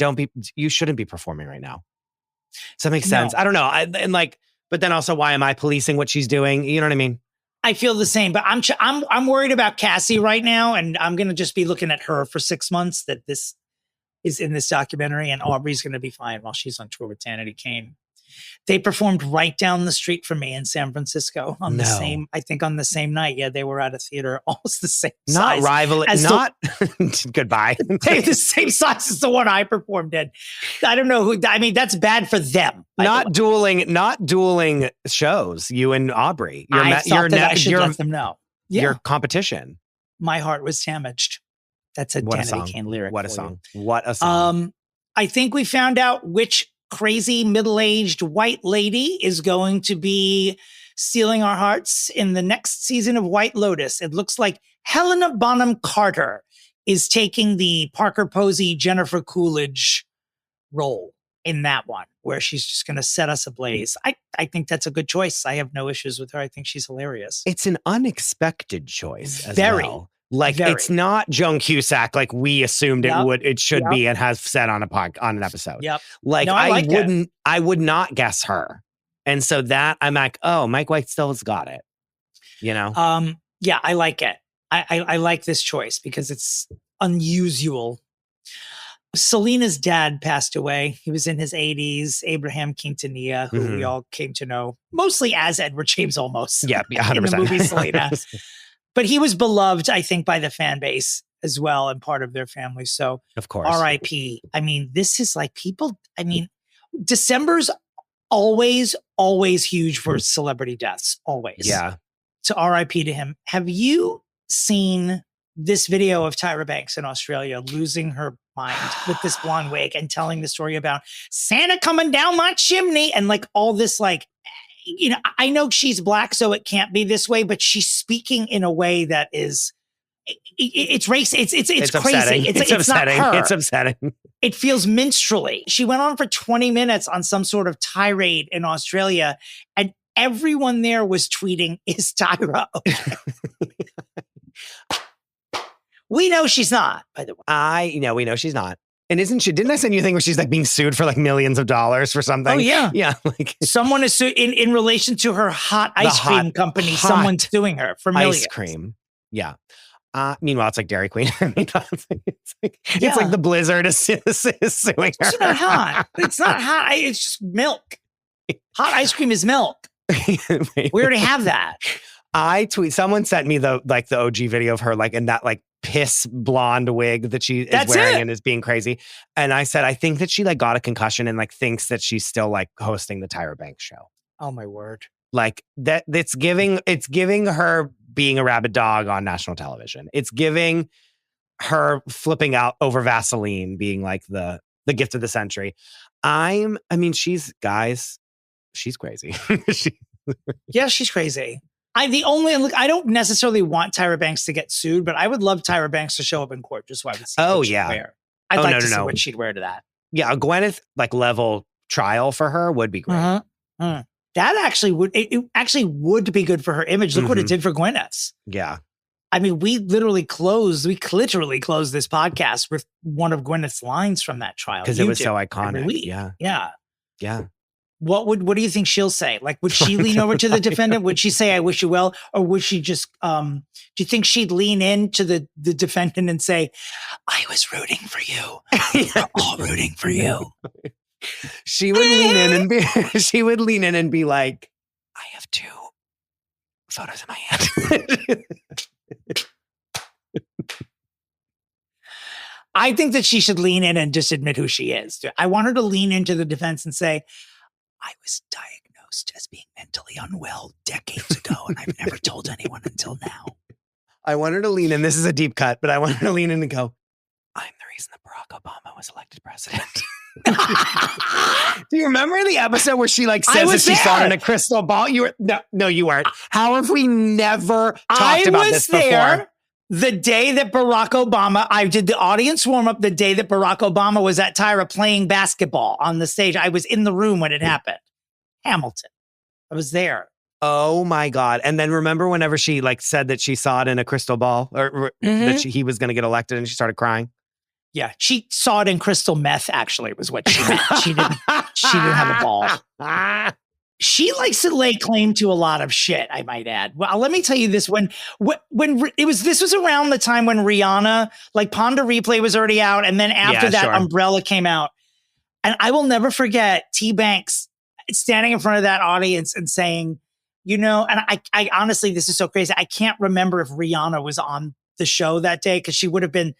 you shouldn't be performing right now. Does that make sense? No. I don't know. But then also, why am I policing what she's doing? You know what I mean? I feel the same, but I'm worried about Cassie right now. And I'm going to just be looking at her for 6 months, that this is in this documentary, and Aubrey's going to be fine while she's on tour with Danity Kane. They performed right down the street from me in San Francisco on the same night. Yeah, they were at a theater almost the same size. Not rival. Goodbye. They're the same size as the one I performed in. I don't know who. I mean, that's bad for them. Not dueling shows. You and Aubrey. I should let them know. Yeah. Your competition. My heart was damaged. That's a Danity Kane lyric. What a song. What a song. I think we found out which crazy middle-aged white lady is going to be stealing our hearts in the next season of White Lotus. It looks like Helena Bonham Carter is taking the Parker Posey, Jennifer Coolidge role in that one, where she's just going to set us ablaze. I think that's a good choice. I have no issues with her. I think she's hilarious. It's an unexpected choice as Very, well. Like very. it's not Joan Cusack like we assumed it should Yep. be and has said on an episode. Yep. Like No, I would not guess her. And so that I'm like, oh, Mike White still has got it. You know? Yeah, I like it. I like this choice because it's unusual. Selena's dad passed away. He was in his 80s, Abraham Quintanilla, who we all came to know mostly as Edward James Olmos. Yeah, 100%. In the movie Selena. But he was beloved, I think, by the fan base as well and part of their family. So, of course. R.I.P. I mean, this is like people, I mean, December's always huge for celebrity deaths. Always. Yeah. So R.I.P. to him. Have you seen this video of Tyra Banks in Australia losing her mind with this blonde wig and telling the story about Santa coming down my chimney and like all this, like, you know, I know she's black, so it can't be this way, but she's speaking in a way that is, it's race. It's crazy. Upsetting. It's upsetting. not her. It's upsetting. It feels minstrelly. She went on for 20 minutes on some sort of tirade in Australia, and everyone there was tweeting, "Is Tyra okay?" We know she's not, by the way. We know she's not. And isn't she? Didn't I send you a thing where she's like being sued for like millions of dollars for something? Oh, yeah. Yeah. Like someone is in relation to her hot ice cream company. Someone's suing her for millions. Ice cream. Yeah. Meanwhile, it's like Dairy Queen. I mean, it's like the Blizzard is suing her. It's not hot. It's not hot. It's just milk. Hot ice cream is milk. We already have that. Someone sent me the OG video of her like in that like piss blonde wig that she is wearing and is being crazy. And I said, I think that she like got a concussion and like thinks that she's still like hosting the Tyra Banks show. Oh my word. Like that it's giving her being a rabid dog on national television. It's giving her flipping out over Vaseline being like the gift of the century. She's crazy. Yeah, she's crazy. I don't necessarily want Tyra Banks to get sued, but I would love Tyra Banks to show up in court just so I would see what she'd wear. I'd like to see what she'd wear to that. Yeah, a Gwyneth like level trial for her would be great. That actually would be good for her image. Look what it did for Gwyneth's. Yeah. I mean, we literally closed this podcast with one of Gwyneth's lines from that trial. Because it was so iconic. Yeah. Yeah. Yeah. What do you think she'll say? Like, would she lean over to the defendant? Would she say, "I wish you well," or would she just? Do you think she'd lean into the defendant and say, "I was rooting for you. We're all rooting for you"? She would lean in and be. She would lean in and be like, "I have 2 photos in my hand." I think that she should lean in and just admit who she is. I want her to lean into the defense and say, "I was diagnosed as being mentally unwell decades ago, and I've never told anyone until now." I want her to lean in. This is a deep cut, but I want her to lean in and go, "I'm the reason that Barack Obama was elected president." Do you remember the episode where she like says that she saw it in a crystal ball? You were no, you weren't. How have we never talked about this before? The day that Barack Obama, I did the audience warm up the day that Barack Obama was at Tyra playing basketball on the stage. I was in the room when it happened. Hamilton. I was there. Oh my God. And then remember whenever she like said that she saw it in a crystal ball or that he was going to get elected and she started crying? Yeah. She saw it in crystal meth, actually, was what she meant. She didn't have a ball. She likes to lay claim to a lot of shit, I might add. Well, let me tell you this. This was around the time when Rihanna, like Ponda Replay was already out. And then after that, Umbrella came out. And I will never forget T. Banks standing in front of that audience and saying, and I honestly, this is so crazy. I can't remember if Rihanna was on the show that day because she would have been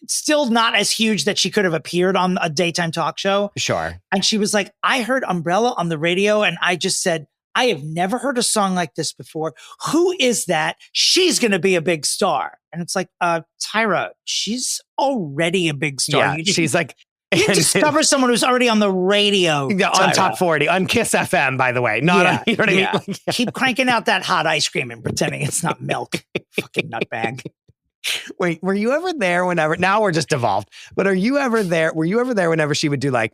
still not as huge that she could have appeared on a daytime talk show. Sure. And she was like, "I heard Umbrella on the radio and I just said, I have never heard a song like this before. Who is that? She's going to be a big star." And it's like, Tyra, she's already a big star. Yeah, she's like, You discover someone who's already on the radio. Yeah, on Top 40, on Kiss FM, by the way. Not on, you know what I mean? Like, Keep cranking out that hot ice cream and pretending it's not milk. Fucking nutbag. Wait, were you ever there whenever, now we're just devolved, but were you ever there whenever she would do like,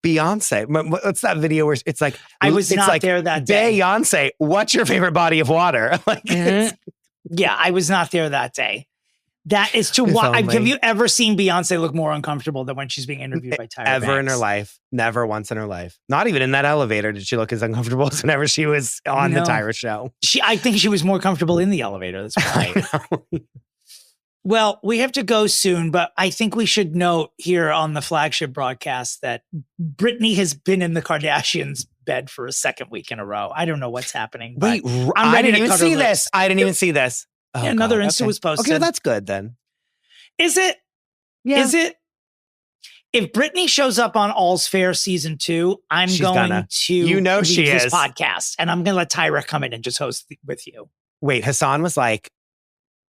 Beyonce, what's that video where it's like, I was not like, there that day. Beyonce, what's your favorite body of water? Like, yeah, I was not there that day. That is to why. Have you ever seen Beyonce look more uncomfortable than when she's being interviewed by Tyra Ever Banks? in her life. Never once in her life. Not even in that elevator did she look as uncomfortable as whenever she was on the Tyra show. I think she was more comfortable in the elevator. That's right. Well, we have to go soon, but I think we should note here on the flagship broadcast that Britney has been in the Kardashians' bed for a second week in a row. I don't know what's happening. Wait, I didn't even see this. I didn't even see this. Oh, yeah, another Insta was posted. Okay, well, that's good then. Is it? Yeah. Is it? If Britney shows up on All's Fair season 2, she's going to leave this podcast, and I'm going to let Tyra come in and just host with you. Wait, Hassan was like,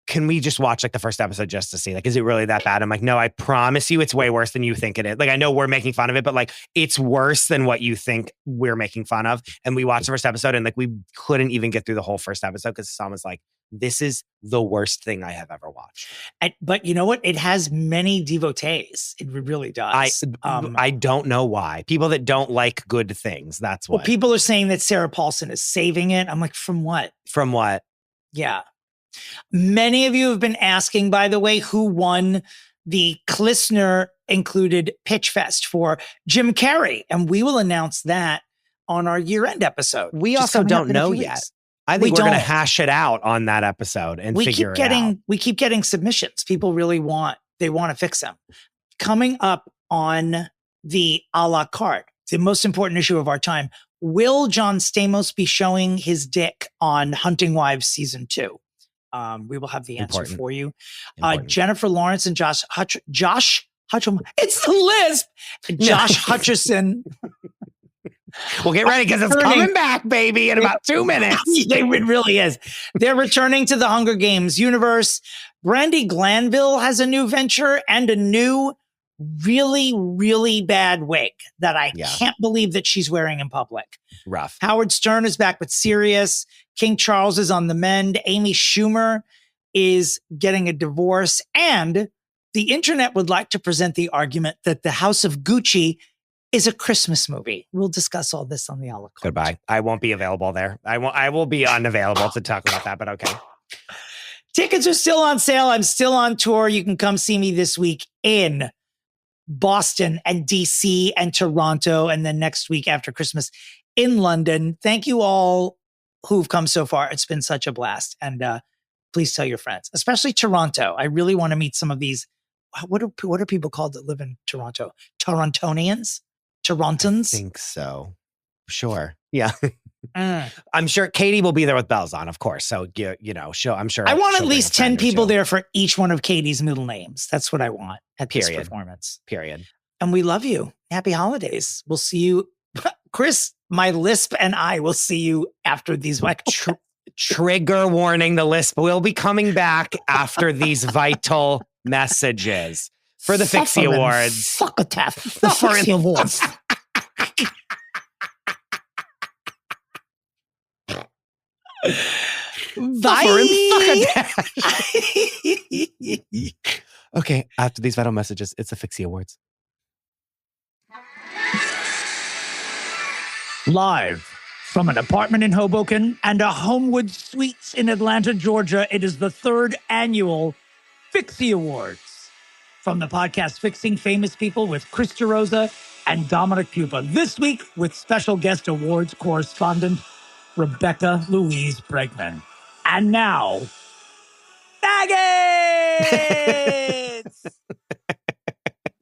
can we just watch like the first episode just to see, like, is it really that bad? I'm like, no, I promise you it's way worse than you think it is. Like, I know we're making fun of it, but like, it's worse than what you think we're making fun of. And we watched the first episode and like, we couldn't even get through the whole first episode because Hassan was like, this is the worst thing I have ever watched. But you know what? It has many devotees. It really does. I don't know why. People that don't like good things. That's what. Well, people are saying that Sarah Paulson is saving it. I'm like, from what? From what? Yeah. Many of you have been asking, by the way, who won the Klissner included Pitch Fest for Jim Carrey. And we will announce that on our year-end episode. We also don't know yet. I think we're going to hash it out on that episode and figure it out. We keep getting submissions. People really want to fix them. Coming up on the a la carte, the most important issue of our time, will John Stamos be showing his dick on Hunting Wives season 2? We will have the answer for you. Jennifer Lawrence and Josh Hutcherson. It's the Lisp. Josh Hutcherson. Well, get ready because it's coming back, baby, in about 2 minutes. It really is. They're returning to the Hunger Games universe. Brandi Glanville has a new venture and a new really, really bad wig that I can't believe that she's wearing in public. Rough. Howard Stern is back with Sirius. King Charles is on the mend. Amy Schumer is getting a divorce. And the internet would like to present the argument that The House of Gucci is a Christmas movie. We'll discuss all this on the a la carte. Goodbye. I won't be available there. I will be unavailable to talk about that, but okay. Tickets are still on sale. I'm still on tour. You can come see me this week in Boston and DC and Toronto, and then next week after Christmas in London. Thank you all who've come so far. It's been such a blast. And please tell your friends, especially Toronto. I really want to meet some of these. What are people called that live in Toronto? Torontonians? Torontons? I think so. Sure. Yeah. I'm sure Katie will be there with bells on, of course. So, I'm sure. I want at least 10 people there for each one of Katie's middle names. That's what I want at this performance. Period. And we love you. Happy holidays. We'll see you. Chris, my Lisp, and I will see you after these. Trigger warning, the Lisp will be coming back after these vital messages for the Fixie Awards. Fuck a tap. The Fixie Awards. Bye. Okay, after these vital messages, it's the Fixie Awards. Live from an apartment in Hoboken and a Homewood Suites in Atlanta, Georgia, it is the third annual Fixie Awards. From the podcast Fixing Famous People with Chris DeRosa and Dominick Pupa. This week with special guest awards correspondent Rebecca Louise Bregman. And now, Nuggets!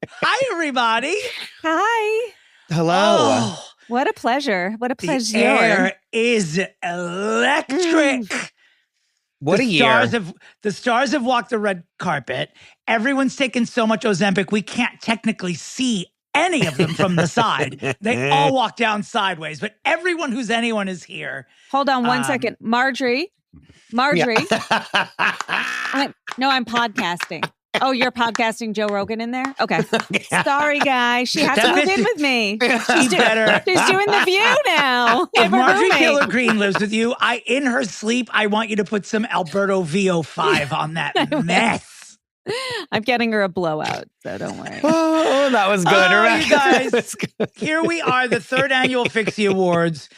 Hi, everybody. Hi. Hello. Oh, what a pleasure. What a pleasure. The air is electric. What a year. The stars have walked the red carpet. Everyone's taken so much Ozempic, we can't technically see any of them from the side. They all walk down sideways, but everyone who's anyone is here. Hold on one second. Marjorie. Yeah. No, I'm podcasting. Oh, you're podcasting Joe Rogan in there? Okay. Sorry, guys. She has to move in with me. She's doing The View now. If Marjorie roommate. Taylor Greene lives with you, in her sleep, I want you to put some Alberto VO5 on that mess. I'm getting her a blowout, so don't worry. Oh, that was good. Oh, you guys. That was good. Here we are, the third annual Fixie Awards.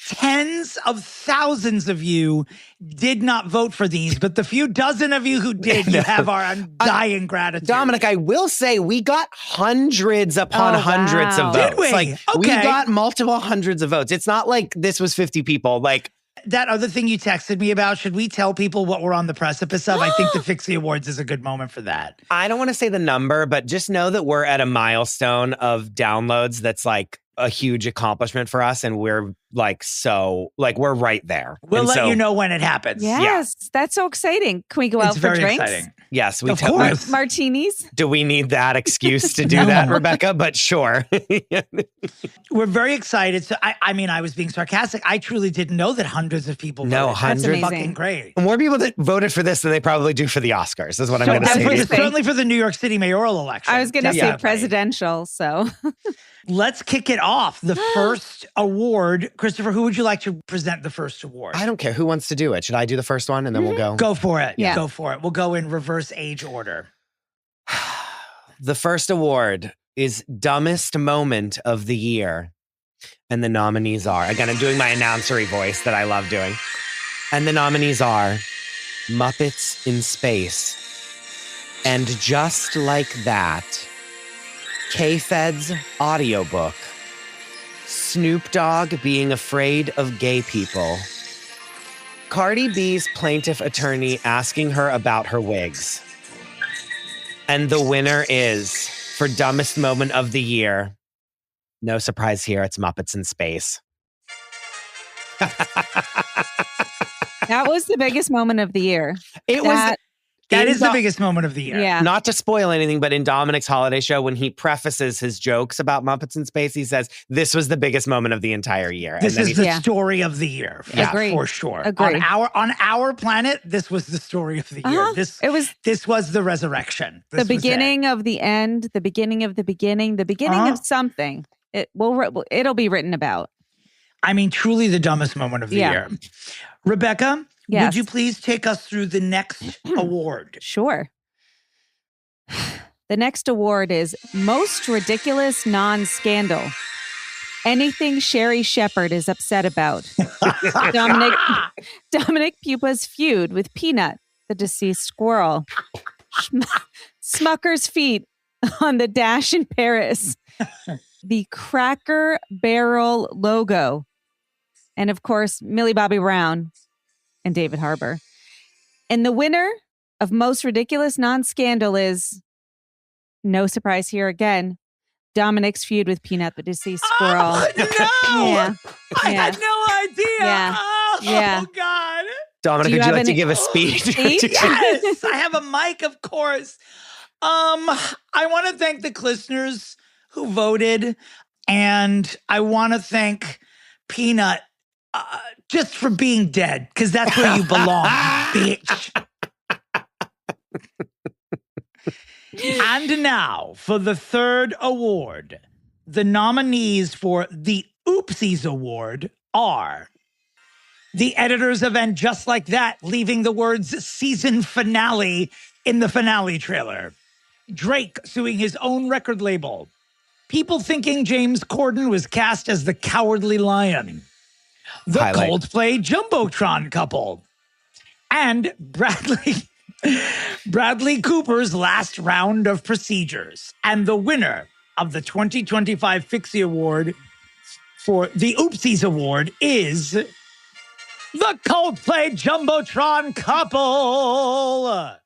Tens of thousands of you did not vote for these, but the few dozen of you who did, you have our undying gratitude. Dominic, I will say we got hundreds upon hundreds of votes. Did we? Like we got multiple hundreds of votes. It's not like this was 50 people. Like that other thing you texted me about, should we tell people what we're on the precipice of? I think the Fixie Awards is a good moment for that. I don't want to say the number, but just know that we're at a milestone of downloads that's like a huge accomplishment for us, and we're like we're right there. We'll let you know when it happens. Yes, that's so exciting. Can we go out for drinks? Exciting. Yes, we of course. Martinis. Do we need that excuse to do that, Rebecca? But sure. We're very excited. So I was being sarcastic. I truly didn't know that hundreds of people voted. No, hundreds. Fucking great. More people that voted for this than they probably do for the Oscars, is what I'm going to say. Certainly for the New York City mayoral election. I was going to say presidential, so. Let's kick it off. The first award. Christopher, who would you like to present the first award? I don't care. Who wants to do it? Should I do the first one and then we'll go? Go for it. Yeah. Go for it. We'll go in reverse age order. The first award is Dumbest Moment of the Year. And the nominees are, again, I'm doing my announcery voice that I love doing. And the nominees are Muppets in Space. And just like that, K-Fed's audiobook, Snoop Dogg being afraid of gay people, Cardi B's plaintiff attorney asking her about her wigs. And the winner is, for Dumbest Moment of the Year, no surprise here, it's Muppets in Space. That was the biggest moment of the year. That is the biggest moment of the year. Yeah. Not to spoil anything, but in Dominick's holiday show, when he prefaces his jokes about Muppets in Space, he says, this was the biggest moment of the entire year. This is the story of the year. Yeah, for sure. Agreed. On our planet, this was the story of the year. This was the resurrection. The beginning of the end, the beginning of the beginning, the beginning of something. It'll be written about. I mean, truly the dumbest moment of the year. Rebecca, yes. Would you please take us through the next award? Sure. The next award is Most Ridiculous Non-Scandal. Anything Sherry Shepherd is upset about. Dominick Pupa's feud with Peanut, the deceased squirrel. Smucker's feet on the dash in Paris. The Cracker Barrel logo. And of course, Millie Bobby Brown and David Harbour. And the winner of Most Ridiculous Non-Scandal is, no surprise here again, Dominick's feud with Peanut, the deceased squirrel. Oh, no! Yeah. I had no idea. Yeah. Oh God. Dominick, would you like to give a speech? Yes, I have a mic, of course. I want to thank the listeners who voted, and I want to thank Peanut just for being dead, because that's where you belong, bitch. And now, for the third award, the nominees for the Oopsies Award are the editors of And Just Like That, leaving the words season finale in the finale trailer. Drake suing his own record label. People thinking James Corden was cast as the Cowardly Lion. The Coldplay Jumbotron couple. And Bradley Cooper's last round of procedures. And the winner of the 2025 Fixie Award for the Oopsies Award is the Coldplay Jumbotron couple.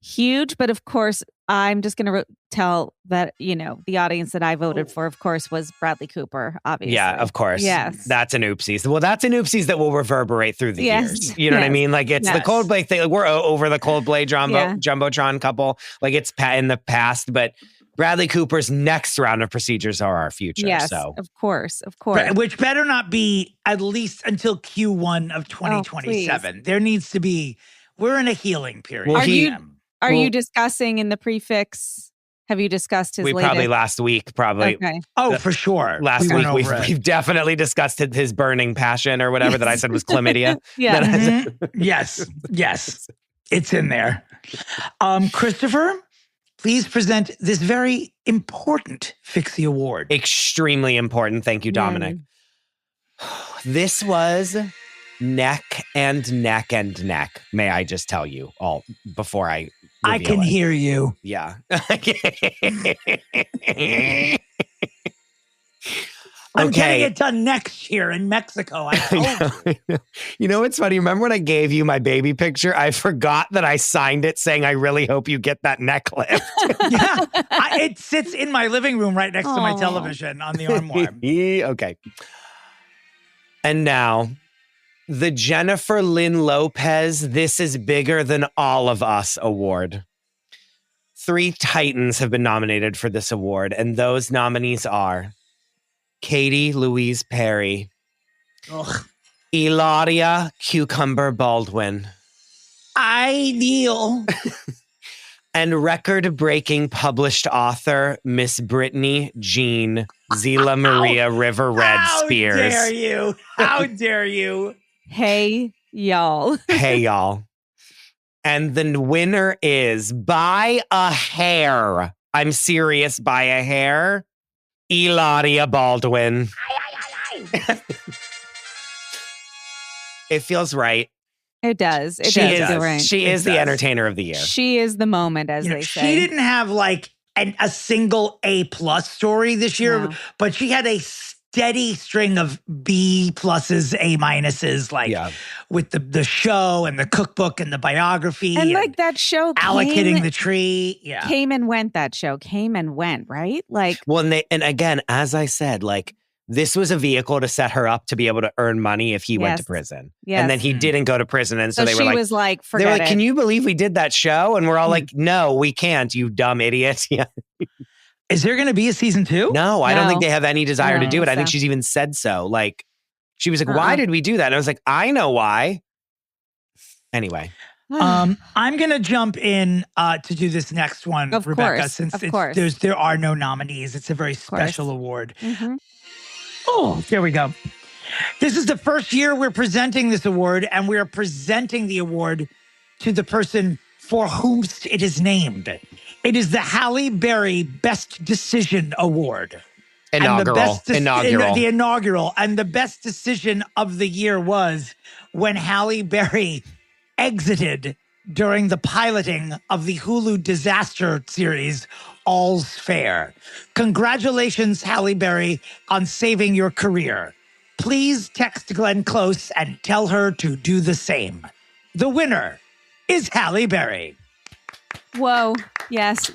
Huge, but of course, I'm just going to tell that, the audience that I voted for, of course, was Bradley Cooper, obviously. Yeah, of course. Yes. That's an oopsies. Well, that's an oopsies that will reverberate through the years. You know what I mean? Like, it's the Coldplay thing. Like, we're over the Coldplay Jumbotron couple. Like, it's in the past, but Bradley Cooper's next round of procedures are our future. Yes, so. Of course. Which better not be at least until Q1 of 2027. There needs to be, we're in a healing period. Well, Are you discussing in the Pre-Fixe? Have you discussed his latest? Probably last week, Okay. Oh, for sure. Last week, we've definitely discussed his burning passion or whatever that I said was chlamydia. Yeah. Yes. It's in there. Christopher, please present this very important Fixie Award. Extremely important. Thank you, Dominic. This was neck and neck and neck. May I just tell you all before I I can hear you. Yeah. I'm getting it done next year in Mexico. I told you. You know what's funny? Remember when I gave you my baby picture? I forgot that I signed it saying, I really hope you get that neck lift. Yeah. It sits in my living room right next to my television on the armoire. Okay. And now, the Jennifer Lynn Lopez This Is Bigger Than All of Us Award. 3 titans have been nominated for this award, and those nominees are Katie Louise Perry, Ilaria Cucumber Baldwin, Ideal, and record-breaking published author Miss Brittany Jean Zila Maria River Red Spears. How dare you? How dare you? Hey, y'all. Hey, y'all. And the winner is, by a hair, I'm serious, by a hair, Ilaria Baldwin. It feels right. It does. It She does is, feel right. She is the entertainer of the year. She is the moment, as they say. She didn't have like a single A+ story this year, No. but she had a steady string of B+, A-, like with the show and the cookbook and the biography. And like that show Alec hitting the tree. Yeah. Came and went, that show. Came and went, right? Like, Well, and again, as I said, like, this was a vehicle to set her up to be able to earn money if he went to prison. Yes. And then he didn't go to prison. And so they were she like, was like, they were forget like, it. can you believe we did that show? And we're all like, no, we can't, you dumb idiot. Yeah. Is there going to be a season 2? No, I don't think they have any desire I to don't do it. think I think so. she's even said so. Like, she was like, why did we do that? And I was like, I know why. Anyway. I'm going to jump in to do this next one, Of Rebecca, course, since of course. there are no nominees. It's a very special award. Mhm. Oh, there we go. This is the first year we're presenting this award, and we are presenting the award to the person for whom it is named. It is the Halle Berry Best Decision Award. Inaugural. The inaugural. And the best decision of the year was when Halle Berry exited during the piloting of the Hulu disaster series, All's Fair. Congratulations, Halle Berry, on saving your career. Please text Glenn Close and tell her to do the same. The winner is Halle Berry. Whoa. Yes.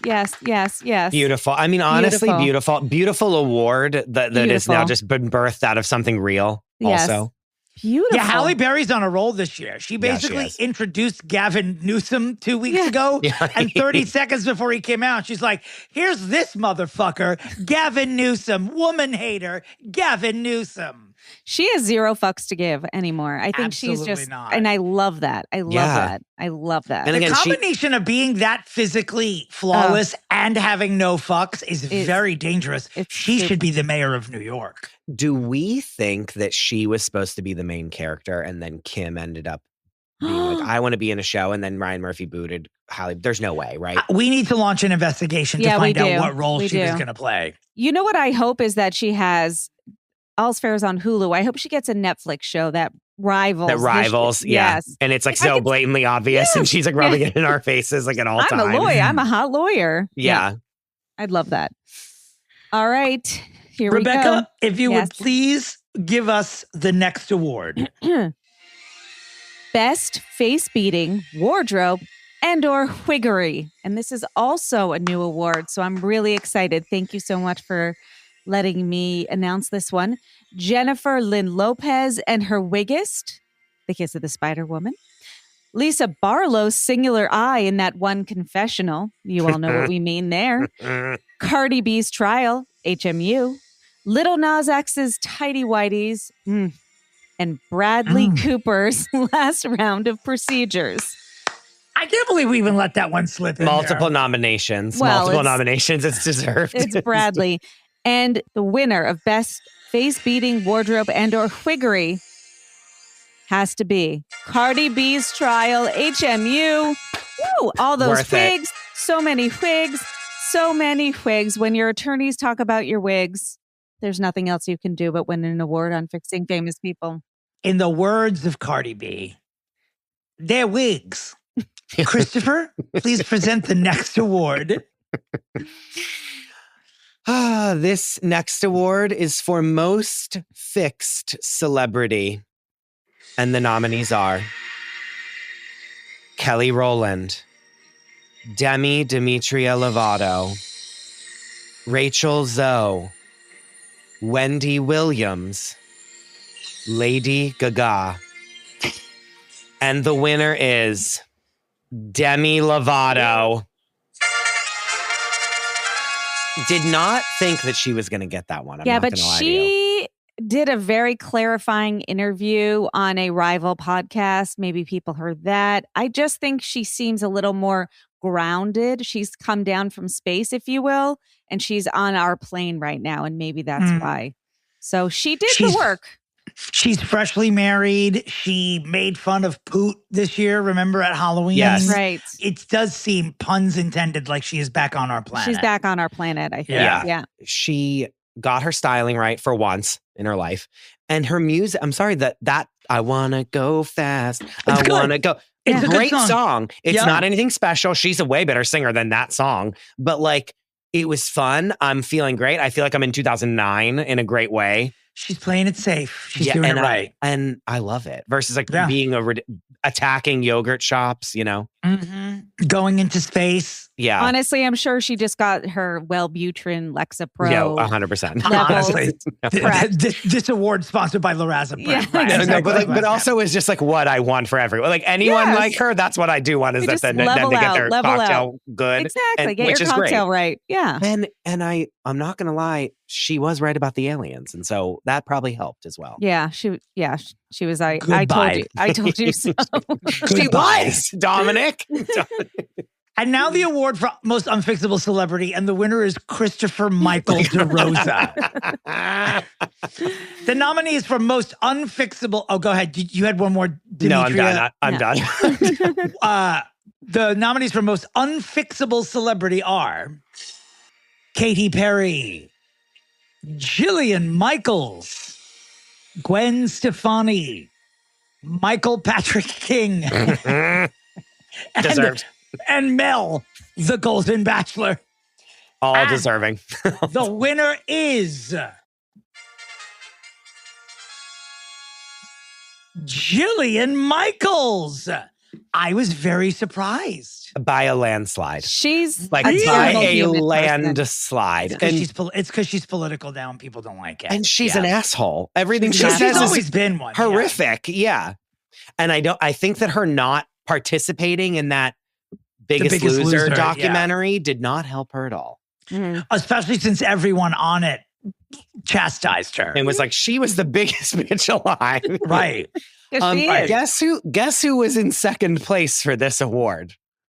Beautiful. I mean, honestly, beautiful award that has now just been birthed out of something real. Yes. Also. Beautiful. Yeah, Halle Berry's on a roll this year. She basically introduced Gavin Newsom 2 weeks ago, and 30 seconds before he came out, she's like, here's this motherfucker, Gavin Newsom, woman hater, Gavin Newsom. She has 0 fucks to give anymore. I think she's just, not. and I love that. I love that. And The again, combination of being that physically flawless and having no fucks is very dangerous. She should be the mayor of New York. Do we think that she was supposed to be the main character and then Kim ended up being like, I want to be in a show, and then Ryan Murphy booted Halle? There's no way, right? We need to launch an investigation to find out what role she was going to play. You know what I hope is that she has All's Fair is on Hulu. I hope she gets a Netflix show that rivals. Yes. And it's like so blatantly obvious, and she's like rubbing it in our faces like at all times. I'm a lawyer. I'm a hot lawyer. Yeah. I'd love that. All right. Here Rebecca, we go. if you would please give us the next award. Best face-beating wardrobe and/or wiggery. And this is also a new award, so I'm really excited. Thank you so much for letting me announce this one. Jennifer Lynn Lopez and her wiggist, The Kiss of the Spider Woman. Lisa Barlow's singular eye in that one confessional. You all know what we mean there. Cardi B's trial, HMU. Little Nas X's Tidy Whities. And Bradley Cooper's last round of procedures. I can't believe we even let that one slip in Multiple there. nominations. Well, Multiple it's- nominations. It's deserved. It's Bradley. And the winner of Best Face-Beating Wardrobe and/or Wiggery has to be Cardi B's Trial, HMU. Woo! All those Worth it. wigs. So many wigs. So many wigs. When your attorneys talk about your wigs, there's nothing else you can do but win an award on fixing famous people. In the words of Cardi B, they're wigs. Christopher, please present the next award. This next award is for Most Fixed Celebrity. And the nominees are Kelly Rowland, Demi Demetria Lovato, Rachel Zoe, Wendy Williams, Lady Gaga. And the winner is Demi Lovato. Did not think that she was going to get that one. I'm yeah, not but gonna lie to you. she did a very clarifying interview on a rival podcast. Maybe people heard that. I just think she seems a little more grounded. She's come down from space, if you will, and she's on our plane right now. And maybe that's why. So she did the work. She's freshly married. She made fun of Poot this year, remember, at Halloween? Yes. Right. It does seem, puns intended, like she is back on our planet. She's back on our planet, I think. Yeah. She got her styling right for once in her life. And her music, I'm sorry, that I wanna go fast. I good. wanna go. It's a good great song. It's Yeah. not anything special. She's a way better singer than that song. But like, it was fun. I'm feeling great. I feel like I'm in 2009 in a great way. She's playing it safe. She's doing it right. And I love it. Versus like Yeah. being attacking yogurt shops, you know? Going into space. Yeah. Honestly, I'm sure she just got her Wellbutrin Lexapro. Yeah, 100%. Honestly, Correct. this award sponsored by Lorazepam. Yeah, Right, No, exactly. but also is just like what I want for everyone. Like anyone Yes. like her, that's what I do want is You that just then they level get out, their level cocktail good. Exactly. and- Get which your is great. cocktail right. Yeah. And I'm not gonna lie, she was right about the aliens, and so that probably helped as well. Yeah. She was. I told Goodbye. you. I told you so. She was Dominic. And now the award for most unfixable celebrity, and the winner is Christopher Michael DeRosa. The nominees for most unfixable. Oh, go ahead. You had one more. No, I'm Demetria. done. I'm done. The nominees for most unfixable celebrity are Katy Perry, Jillian Michaels, Gwen Stefani, Michael Patrick King, Deserved. and Mel, the Golden Bachelor. All deserving. The winner is Jillian Michaels. I was very surprised. By a landslide. She's Like a by terrible a human person. landslide. It's because she's political now and people don't like it. And she's Yeah. an asshole. Everything she She's says always is been one. horrific. Yeah. And I think that her not participating in that Biggest Loser documentary did not help her at all. Mhm. Especially since everyone on it chastised her. And was like, she was the biggest bitch alive. Right. Yeah, she is. Guess who was in second place for this award?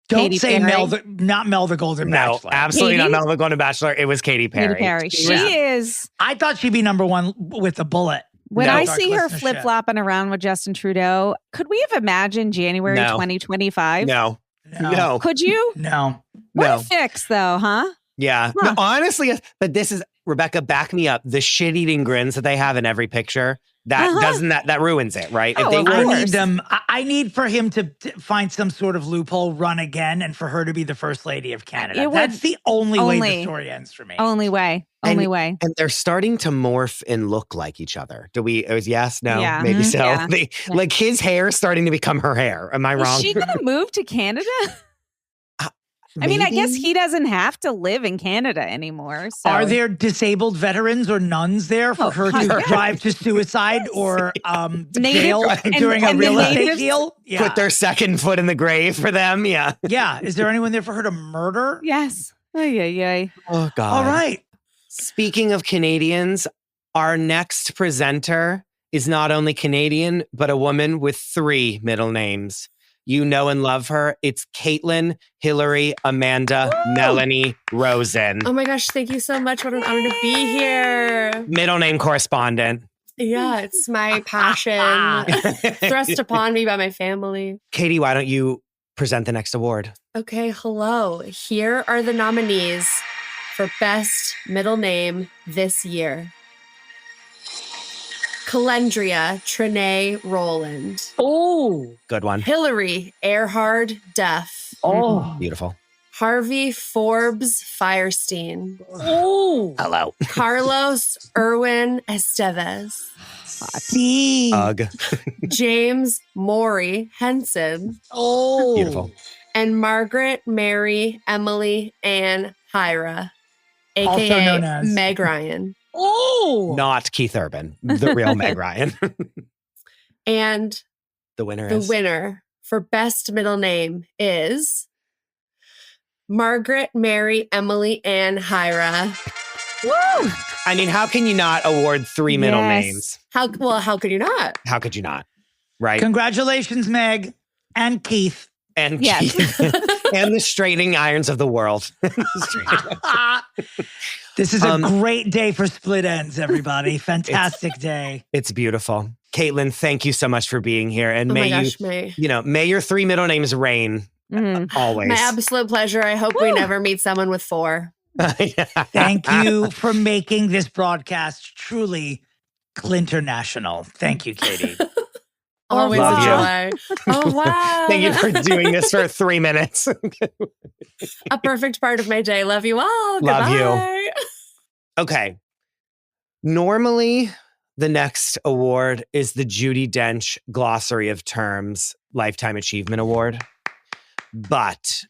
Don't Katy say Perry. not Mel the Golden No, Bachelor. absolutely Katy? not Mel the Golden Bachelor. It was Katy Perry. Katy Perry. She Yeah. is. I thought she'd be number one with a bullet. When No. I Dark see her listenership. flip flopping around with Justin Trudeau, could we have imagined January No. 2025? No. No. No. Could you? No. What No. a fix, though, huh? Yeah. Huh. No, honestly, yes. But this is Rebecca, back me up. The shit-eating grins that they have in every picture, that doesn't that ruins it, right? Oh, if they of were I course. need them. I need for him to find some sort of loophole, run again, and for her to be the first lady of Canada. It would- That's the only way only- the story ends for me. Only way. Only way. And they're starting to morph and look like each other. It was yes, no, Yeah. maybe Mhm. so. Yeah. Like his hair is starting to become her hair. Am I wrong? Is she going to move to Canada? I mean, I guess Maybe? he doesn't have to live in Canada anymore. So. Are there disabled veterans or nuns there for Oh, her to yes. drive to suicide or Native- jail and- during a and the real estate natives deal? Yeah. Put their second foot in the grave for them. Yeah. Yeah. Is there anyone there for her to murder? Yes. Oh, yeah. Oh God. All right. Speaking of Canadians, our next presenter is not only Canadian, but a woman with 3 middle names. You know and love her. It's Caitlin, Hillary, Amanda, Melanie, Rosen. Oh my gosh, thank you so much. What an honor to be here. Middle name correspondent. Yeah, it's my passion thrust upon me by my family. Katie, why don't you present the next award? Okay, hello. Here are the nominees for Best Middle Name this year. Calendria Trinae Rowland. Oh, Good one. Hillary Earhard Duff. oh, Beautiful. Harvey Forbes Firestein. oh. Hello. Carlos Irwin Estevez. See. Ugh. James Maury Henson. Oh, Beautiful. And Margaret Mary Emily Ann Hyra, Also aka known as- Meg Ryan. Oh, Not Keith Urban, the real Meg Ryan. And The winner the is winner for Best Middle Name is Margaret Mary Emily Ann Hyra. Woo! I mean, how can you not award 3 middle Yes. names? How could you not? How could you not? Right? congratulations, Meg and Keith. And Yes. Keith. And the straightening irons of the world. This is a great day for split ends, everybody. Fantastic day. It's beautiful. Caitlin, thank you so much for being here. And Oh may my you, gosh, May. may your 3 middle names reign Mhm. always. My absolute pleasure. I hope we never meet someone with 4. Thank you for making this broadcast truly Clinternational. Thank you, Katie. Always Love a you. joy. Oh, wow. Thank you for doing this for 3 minutes. A perfect part of my day. Love you all. Love you. Goodbye. Okay. Normally, the next award is the Judi Dench Glossary of Terms Lifetime Achievement Award. But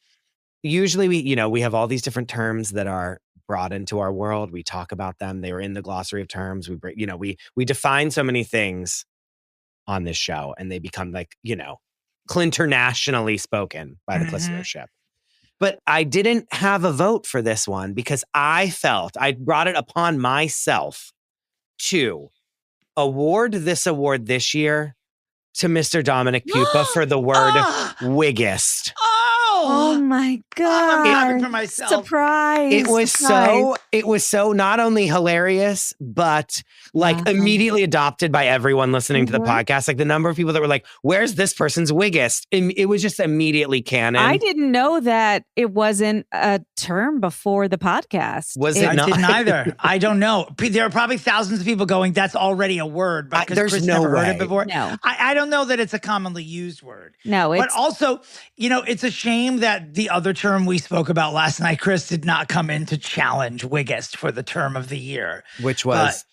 usually we have all these different terms that are brought into our world. We talk about them. They were in the Glossary of Terms. We define so many things on this show, and they become Clinternationally spoken by the listenership. But I didn't have a vote for this one because I felt I brought it upon myself to award this award this year to Mr. Dominick Pupa for the word wiggist. Oh my God. I'm clapping for myself. Surprise. It was so not only hilarious, but immediately adopted by everyone listening to the podcast. Like the number of people that were like, where's this person's wiggist? And it was just immediately canon. I didn't know that it wasn't a term before the podcast. Was it I not? didn't either. I don't know. There are probably thousands of people going, that's already a word, but because There's Chris no never heard way. it before. No. I don't know that it's a commonly used word. No, But it's also, it's a shame that the other term we spoke about last night, Chris, did not come in to challenge wiggist for the term of the year. Which was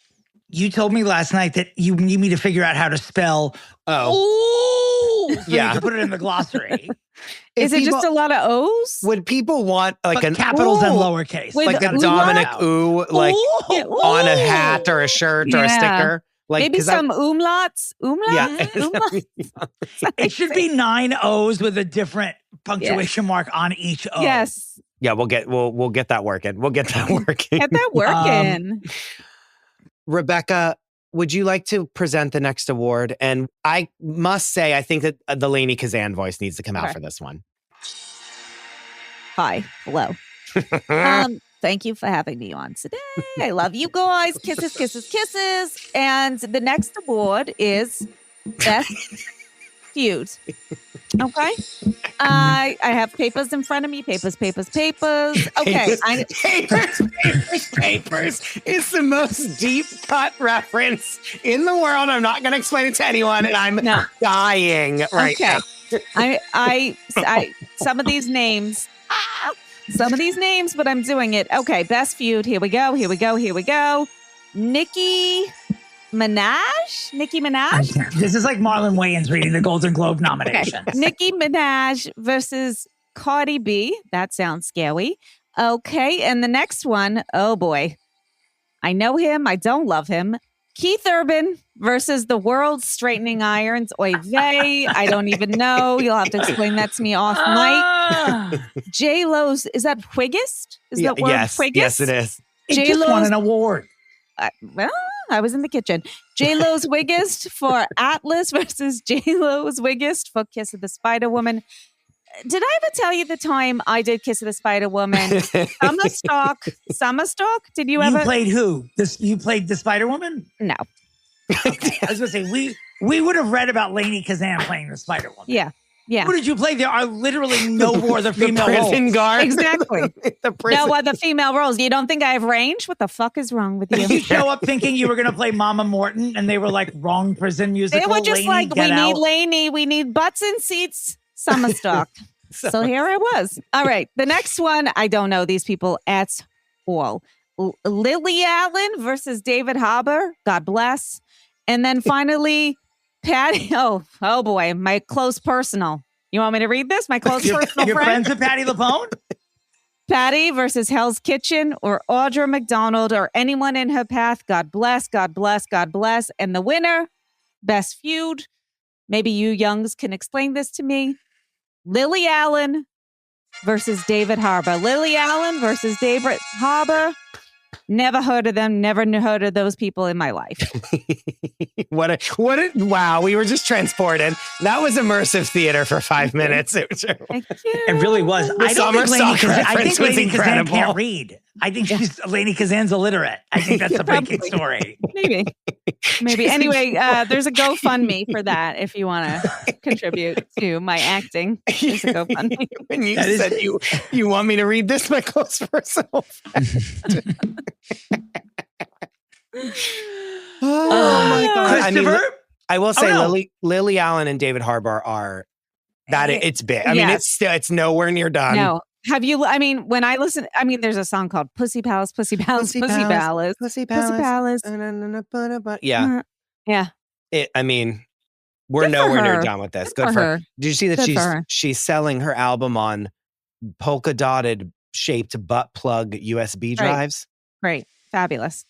You told me last night that you need me to figure out how to spell oh. so you can put it in the glossary. is it just a lot of O's? Would people want like But an capitals and ooh, lowercase. With like a ooh, Dominic wow. ooh, like Yeah, on a ooh. hat or a shirt or a Yeah. sticker? Like Maybe 'cause some umlauts? Yeah. Umlauts? It should be 9 O's with a different punctuation mark on each O. Yes. Yeah, we'll get that working. We'll get that working. Get that working. Rebecca, would you like to present the next award? And I must say, I think that the Lainie Kazan voice needs to come out Okay. for this one. Hi. Hello. Thank you for having me on today. I love you guys. Kisses, kisses, kisses. And the next award is Best Feud. Okay. I have papers in front of me. Papers. Okay. Papers is the most deep cut reference in the world. I'm not going to explain it to anyone, and I'm dying right now. I some of these names. But I'm doing it. Okay, Best Feud. Here we go. Nicki Minaj? This is like Marlon Wayans reading the Golden Globe nominations. Nicki Minaj versus Cardi B. That sounds scary. Okay, and the next one, oh boy. I know him. I don't love him. Keith Urban versus the world's straightening irons. Oy vey. I don't even know. You'll have to explain that to me off mic. J-Lo's, is that Wiggist? Is that word yes, Wiggist? yes, it is. It just won an award. Well, I was in the kitchen. J-Lo's Wiggist for Atlas versus J-Lo's Wiggist for Kiss of the Spider Woman. Did I ever tell you the time I did Kiss of the Spider Woman? Summer Stock? Did you ever? You played who? You played the Spider Woman? No. Okay. I was going to say, we would have read about Lainie Kazan playing the Spider Woman. Yeah. Who did you play? There are literally no more the female prison roles. guard. Exactly. The prison. No other female roles. You don't think I have range? What the fuck is wrong with You you? show up thinking you were going to play Mama Morton, and they were like, wrong prison musical. They were just Lainie, like, get we out. need Lainie, we need butts and seats, Summer Stock. So here I was. All right. The next one, I don't know these people at all. Lily Allen versus David Harbour. God bless. And then finally, Patty. Oh boy. My close personal. You want me to read this? My close personal You're friend? friends with Patty LaPone? Patty versus Hell's Kitchen or Audra McDonald or anyone in her path. God bless, God bless, God bless. And the winner, best feud. Maybe you youngs can explain this to me. Lily Allen versus David Harbour. Lily Allen versus David Harbour. Never heard of them. Never heard of those people in my life. Wow, we were just transported. That was immersive theater for 5 minutes. It really was. I don't Summer think Lainie Stock Kazan, I reference think was Lainie Kazan incredible. can't read. I think Lainie Kazan's illiterate. I think that's the breaking story. Maybe. Anyway, there's a GoFundMe for that if you want to contribute to my acting. There's a GoFundMe. When you said you want me to read this, my close personal friend. Oh my God. Christopher? I will say no. Lily Allen and David Harbour are that it's big. I mean, it's nowhere near done. No. Have you, when I listen, there's a song called Pussy Palace, Pussy Palace, Pussy Palace. Pussy Palace. Yeah. Yeah. We're Good for nowhere near her. done with this. Good for her. Did you see that Good for her. she's selling her album on polka dotted shaped butt plug USB drives? Great. Fabulous.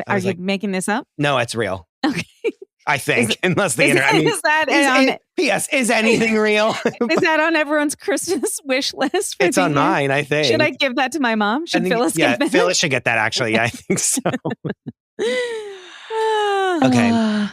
I Are was you like- making this up? No, it's real. Okay. I think, unless the Is, internet. I mean, is that P.S. Is anything real? is that on everyone's Christmas wish list? For It's the on year? mine, I think. Should I give that to my mom? Should Phyllis give that? Phyllis should get that, actually. Yeah, I think so. Okay.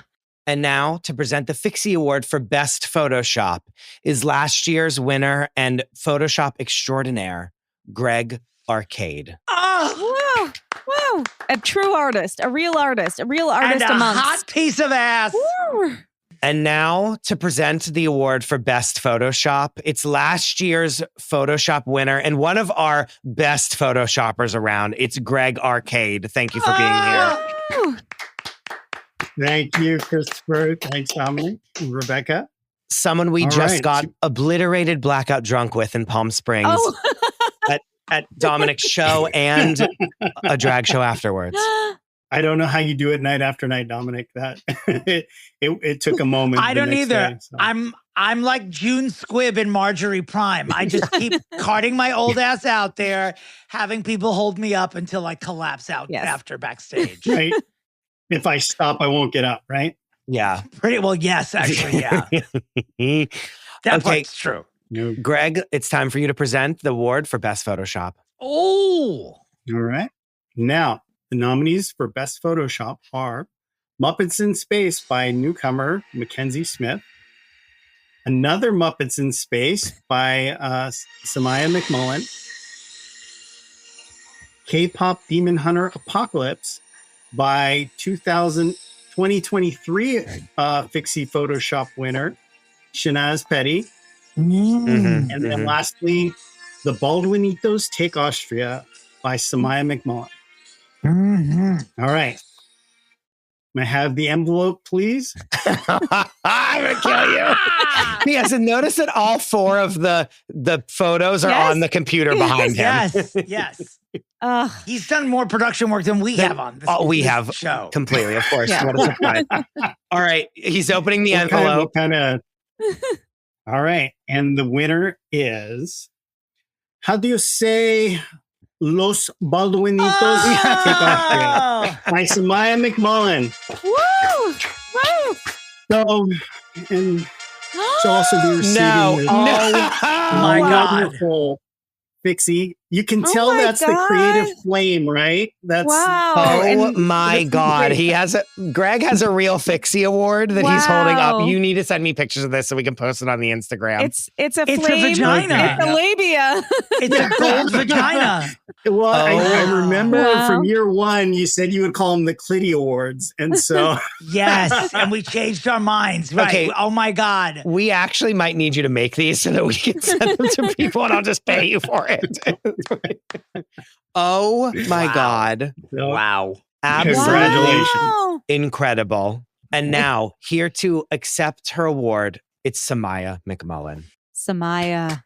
And now to present the Fixie Award for Best Photoshop is last year's winner and Photoshop extraordinaire, Greg Arcade. Oh, Wow. A true artist, a real artist and amongst. a hot piece of ass. Woo. And now to present the award for Best Photoshop, it's last year's Photoshop winner and one of our best Photoshoppers around. It's Greg Arcade. Thank you for being here. Woo. Thank you, Christopher. Thanks, Dominic. Rebecca. Someone we All just right. got obliterated blackout drunk with in Palm Springs Oh. at Dominick's show and a drag show afterwards. I don't know how you do it night after night, Dominic. That it took a moment. I the don't next either. day, so. I'm like June Squibb in Marjorie Prime. I just keep carting my old ass out there, having people hold me up until I collapse out Yes. after backstage. Right. If I stop, I won't get up. Right. Yeah. Pretty well, yes, actually, yeah. That Okay. part's true. No. Greg, it's time for you to present the award for Best Photoshop. Oh, All right. Now, the nominees for Best Photoshop are Muppets in Space by newcomer Mackenzie Smith, Another Muppets in Space by Samaya McMullen, K-Pop Demon Hunter Apocalypse by 2023 Fixie Photoshop winner, Shanaz Petty. Mhm, And then mhm. lastly, The Baldwinitos Take Austria by Samaya McMullen. All right. May I have the envelope, please? I'm gonna kill you. Yes, and notice that all four of the photos are Yes. on the computer behind him. yes, yes. Ugh. He's done more production work than we have on this, we this have show. Completely, of course. Yeah. What a surprise. All right, he's opening the What envelope. kind of. All right. And the winner is, how do you say Los Baldwinitos Take Austria Oh! by Samaya McMullen. Woo! Woo! So, and she'll also be receiving No. this No. my God. wonderful Fixie You can Oh tell my that's the God. creative flame, right? That's Wow. Oh And- my God. Greg has a real Fixie Award that he's holding up. Wow. You need to send me pictures of this so we can post it on the Instagram. It's a It's a flame. vagina. It's a labia. It's a gold vagina. Well, I remember Wow. from year one, you said you would call them the Clitty Awards. And so Yes, and we changed our minds. Right. Okay. Oh my God. We actually might need you to make these so that we can send them to people and I'll just pay you for it. Oh my Wow. God. Wow. Absolutely Congratulations. Wow. incredible. And now, here to accept her award, it's Samaya McMullen. Samaya.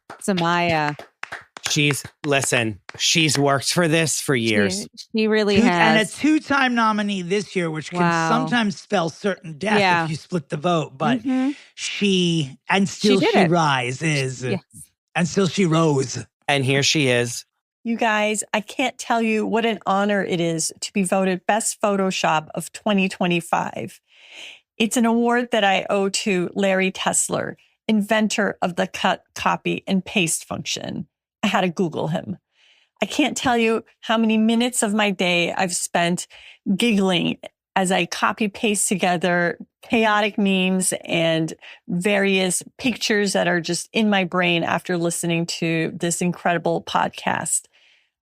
She's worked for this for years. She really And a has. two-time nominee this year, which can Wow. sometimes spell certain death Yeah. if you split the vote. But Mhm. she did it. rises. Yes. And still she rose. And here she is. You guys, I can't tell you what an honor it is to be voted Best Photoshop of 2025. It's an award that I owe to Larry Tesler, inventor of the cut, copy, and paste function. I had to Google him. I can't tell you how many minutes of my day I've spent giggling as I copy paste together chaotic memes and various pictures that are just in my brain after listening to this incredible podcast.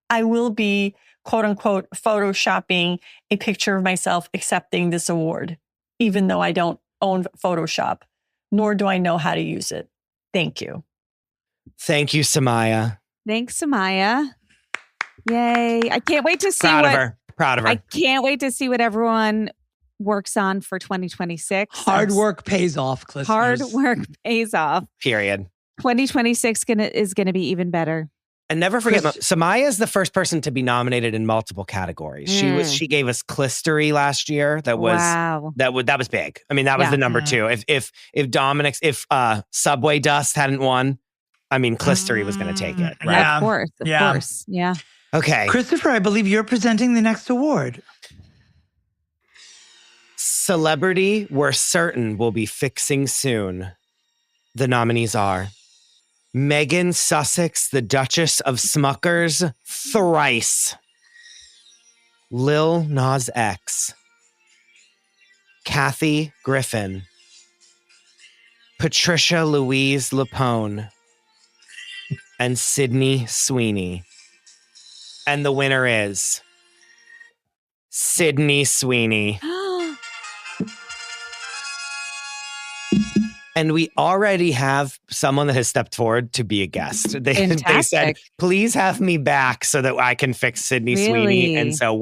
I will be, quote unquote, photoshopping a picture of myself accepting this award, even though I don't own Photoshop, nor do I know how to use it. Thank you. Thank you, Samaya. Thanks, Samaya. Yay. I can't wait to see Proud what of her. Proud of her. I can't wait to see what everyone works on for 2026. Hard work pays off, listeners. Hard work pays off. Period. 2026 is gonna be even better. And never forget, Chris- Samaya is the first person to be nominated in multiple categories. She gave us Clistery last year. That was Wow. that was big. I mean, that was Yeah. the number Yeah. two. If Subway Dust hadn't won, I mean, Clistery was going to take it. Right? Yeah. Of course. Of Yeah. course. Yeah. Okay. Christopher, I believe you're presenting the next award. Celebrity we're certain will be fixing soon. The nominees are Megan Sussex, the Duchess of Smuckers, thrice. Lil Nas X. Kathy Griffin. Patricia Louise Lapone. And Sydney Sweeney. And the winner is Sydney Sweeney. And we already have someone that has stepped forward to be a guest. They said, Fantastic. please have me back so that I can fix Sydney Sweeney. Really? And so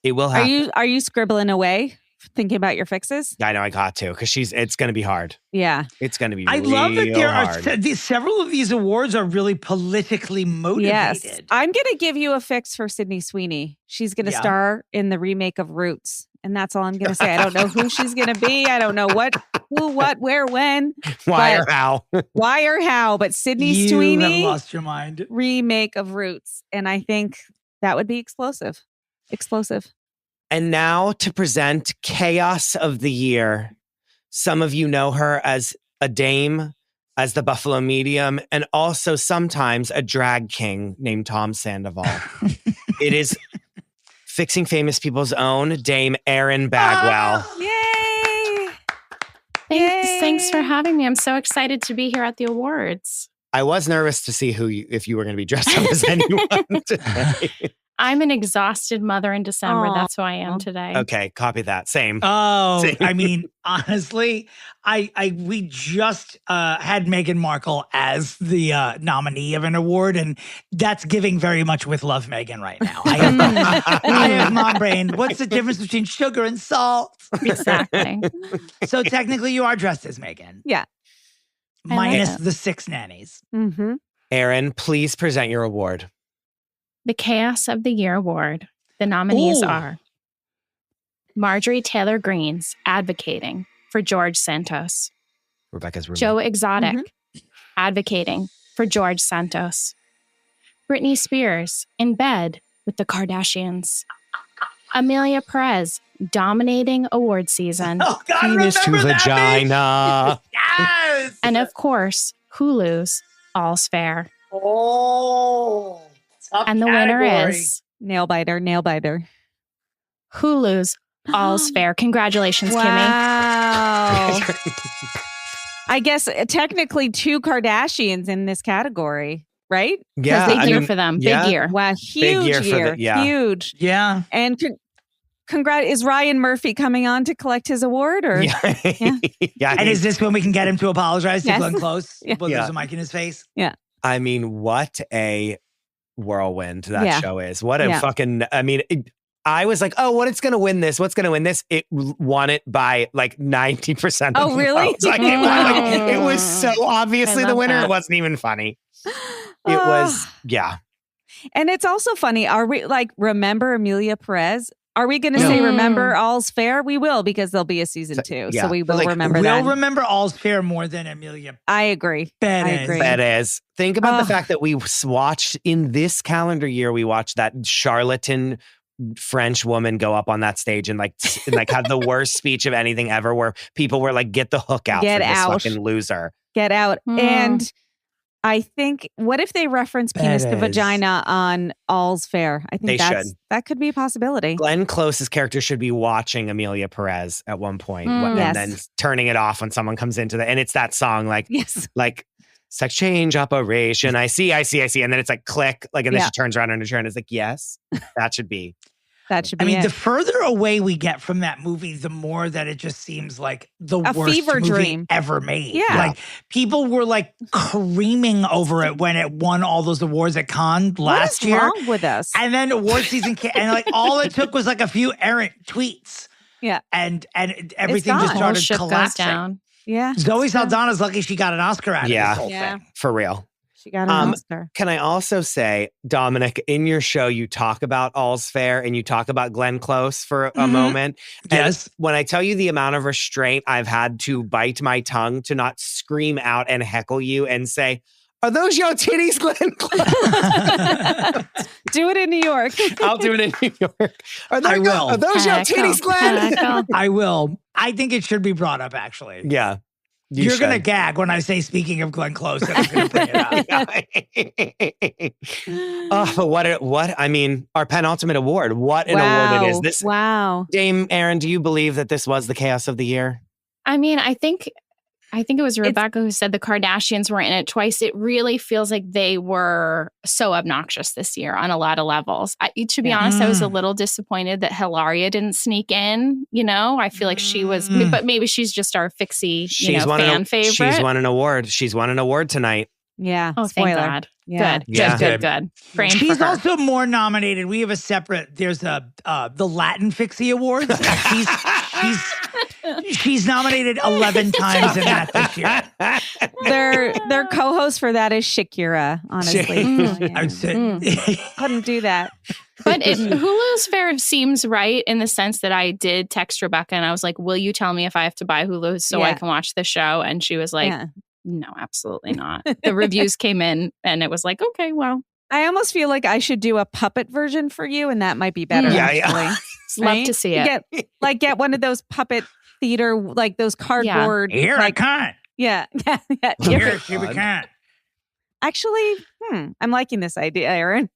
it will Are happen. you scribbling away, thinking about your fixes? I know I got to, because it's going to be hard. Yeah. It's going to be I love that there hard. are several of these awards are really politically motivated. Yes. I'm gonna give you a fix for Sydney Sweeney. She's gonna Yeah. star in the remake of Roots. And that's all I'm gonna say. I don't know who she's gonna be. I don't know who, what, where, when, Why or but- how? why or how. But Sydney You have Sweeney lost your mind. remake of Roots. And I think that would be explosive. Explosive. And now to present Chaos of the Year. Some of you know her as a dame, as the Buffalo Medium, and also sometimes a drag king named Tom Sandoval. It is Fixing Famous People's own Dame Erin Bagwell. Yay! Thanks Yay. for having me. I'm so excited to be here at the awards. I was nervous to see if you were going to be dressed up as anyone today. I'm an exhausted mother in December. Aw. That's who I am today. Okay, copy that. Same. Oh, Same. I mean, honestly, we just had Meghan Markle as the nominee of an award, and that's giving very much with Love Meghan right now. I have mom brain. What's the difference between sugar and salt? Exactly. So technically, you are dressed as Meghan. Yeah. I like Minus it. the 6 nannies. Mm-hmm. Erin, please present your award. The Chaos of the Year Award. The nominees Ooh. are Marjorie Taylor Greene's advocating for George Santos. Rebecca's roommate. Joe Exotic advocating for George Santos. Britney Spears in bed with the Kardashians. Amelia Perez dominating award season. Oh, God, Penis to remember that, bitch? vagina. Yes. And of course, Hulu's All's Fair. Oh, And the winner is Nail biter. Hulu's All's Fair. Congratulations, Kimmy. Wow. I guess technically 2 Kardashians in this category, right? Yeah, Big year for them. yeah. Big year. Wow, huge year year. for the- Huge. Yeah. And is Ryan Murphy coming on to collect his award? Or Yeah. Yeah. Yeah. And is this when we can get him to apologize to Yes. Glenn Close? Yeah. When Yeah. there's a mic in his face? I mean, what a whirlwind that Yeah. show is. What a Yeah. fucking, I mean, I was like, oh, what's going to win this? What's going to win this? It won it by like 90%. Oh, of the really? votes. Like, it was so obviously I the love winner. that. It wasn't even funny. It was, yeah. And it's also funny. Are we remember Amelia Perez? Are we going to No. say remember All's Fair? We will, because there'll be a season 2. yeah. So we But, will like, remember We'll that. remember All's Fair more than Amelia I agree. Perez. agree. That is. Think about the Ugh. fact that we watched in this calendar year, we watched that charlatan French woman go up on that stage and like had the worst speech of anything ever, where people were like, get the hook out Get for this out. fucking loser. Get out. Mm. And I think, what if they reference penis to Perez. vagina on All's Fair? I think They should. that could be a possibility. Glenn Close's character should be watching Amelia Perez at one point Mm. and Yes. then turning it off when someone comes into and it's that song like Yes. sex change operation. I see. And then it's like click, like, and then Yeah. she turns around on her chair and is like, yes, that should be. That should I be mean, it. the further away we get from that movie, the more that it just seems like the A worst fever movie dream. ever made. Yeah. Like people were like creaming over it when it won all those awards at Cannes last what is year. wrong with us? And then award season came, and like all it took was like a few errant tweets. Yeah. And everything gone. just Whole started ship goes collapsing. down. Yeah. Zoe Saldana's lucky she got an Oscar out of Yeah. this whole Yeah. thing. For real. She got an Oscar. Can I also say, Dominic, in your show, you talk about All's Fair and you talk about Glenn Close for a Mhm. moment. And Yes. when I tell you the amount of restraint I've had to bite my tongue to not scream out and heckle you and say, are those your titties, Glenn Close? Do it in New York. I'll do it in New York. Are will. those your titties, Glenn? Heckle. I will. I think it should be brought up, actually. Yeah. You're going to should. gag when I say, speaking of Glenn Close, that I'm going to bring it up. Oh, what? I mean, our penultimate award. What an award it is. This, Wow. Dame Aaron, do you believe that this was the chaos of the year? I mean, I think it was Rebecca who said the Kardashians were in it twice. It really feels like they were so obnoxious this year on a lot of levels. To be honest, I was a little disappointed that Hilaria didn't sneak in. You know, I feel like she was, but maybe she's just our Fixie, fan favorite. She's won an award. She's won an award tonight. Yeah. Oh, Spoiler. thank God. Yeah. Good. Praying for She's her. also more nominated. We have a separate, there's the Latin Fixie Awards. She's nominated 11 times in that this year. Their co-host for that is Shakira, honestly. I would say, Couldn't do that. But Hulu's Fair seems right in the sense that I did text Rebecca and I was like, will you tell me if I have to buy Hulu so I Yeah. can watch the show? And she was like, Yeah. no, absolutely not. The reviews came in and it was like, okay, well, I almost feel like I should do a puppet version for you, and that might be better. Yeah, yeah. actually. love to see it. Get one of those puppet theater, like those cardboard. here I like, can't. yeah. Here she can't. Actually, I'm liking this idea, Aaron.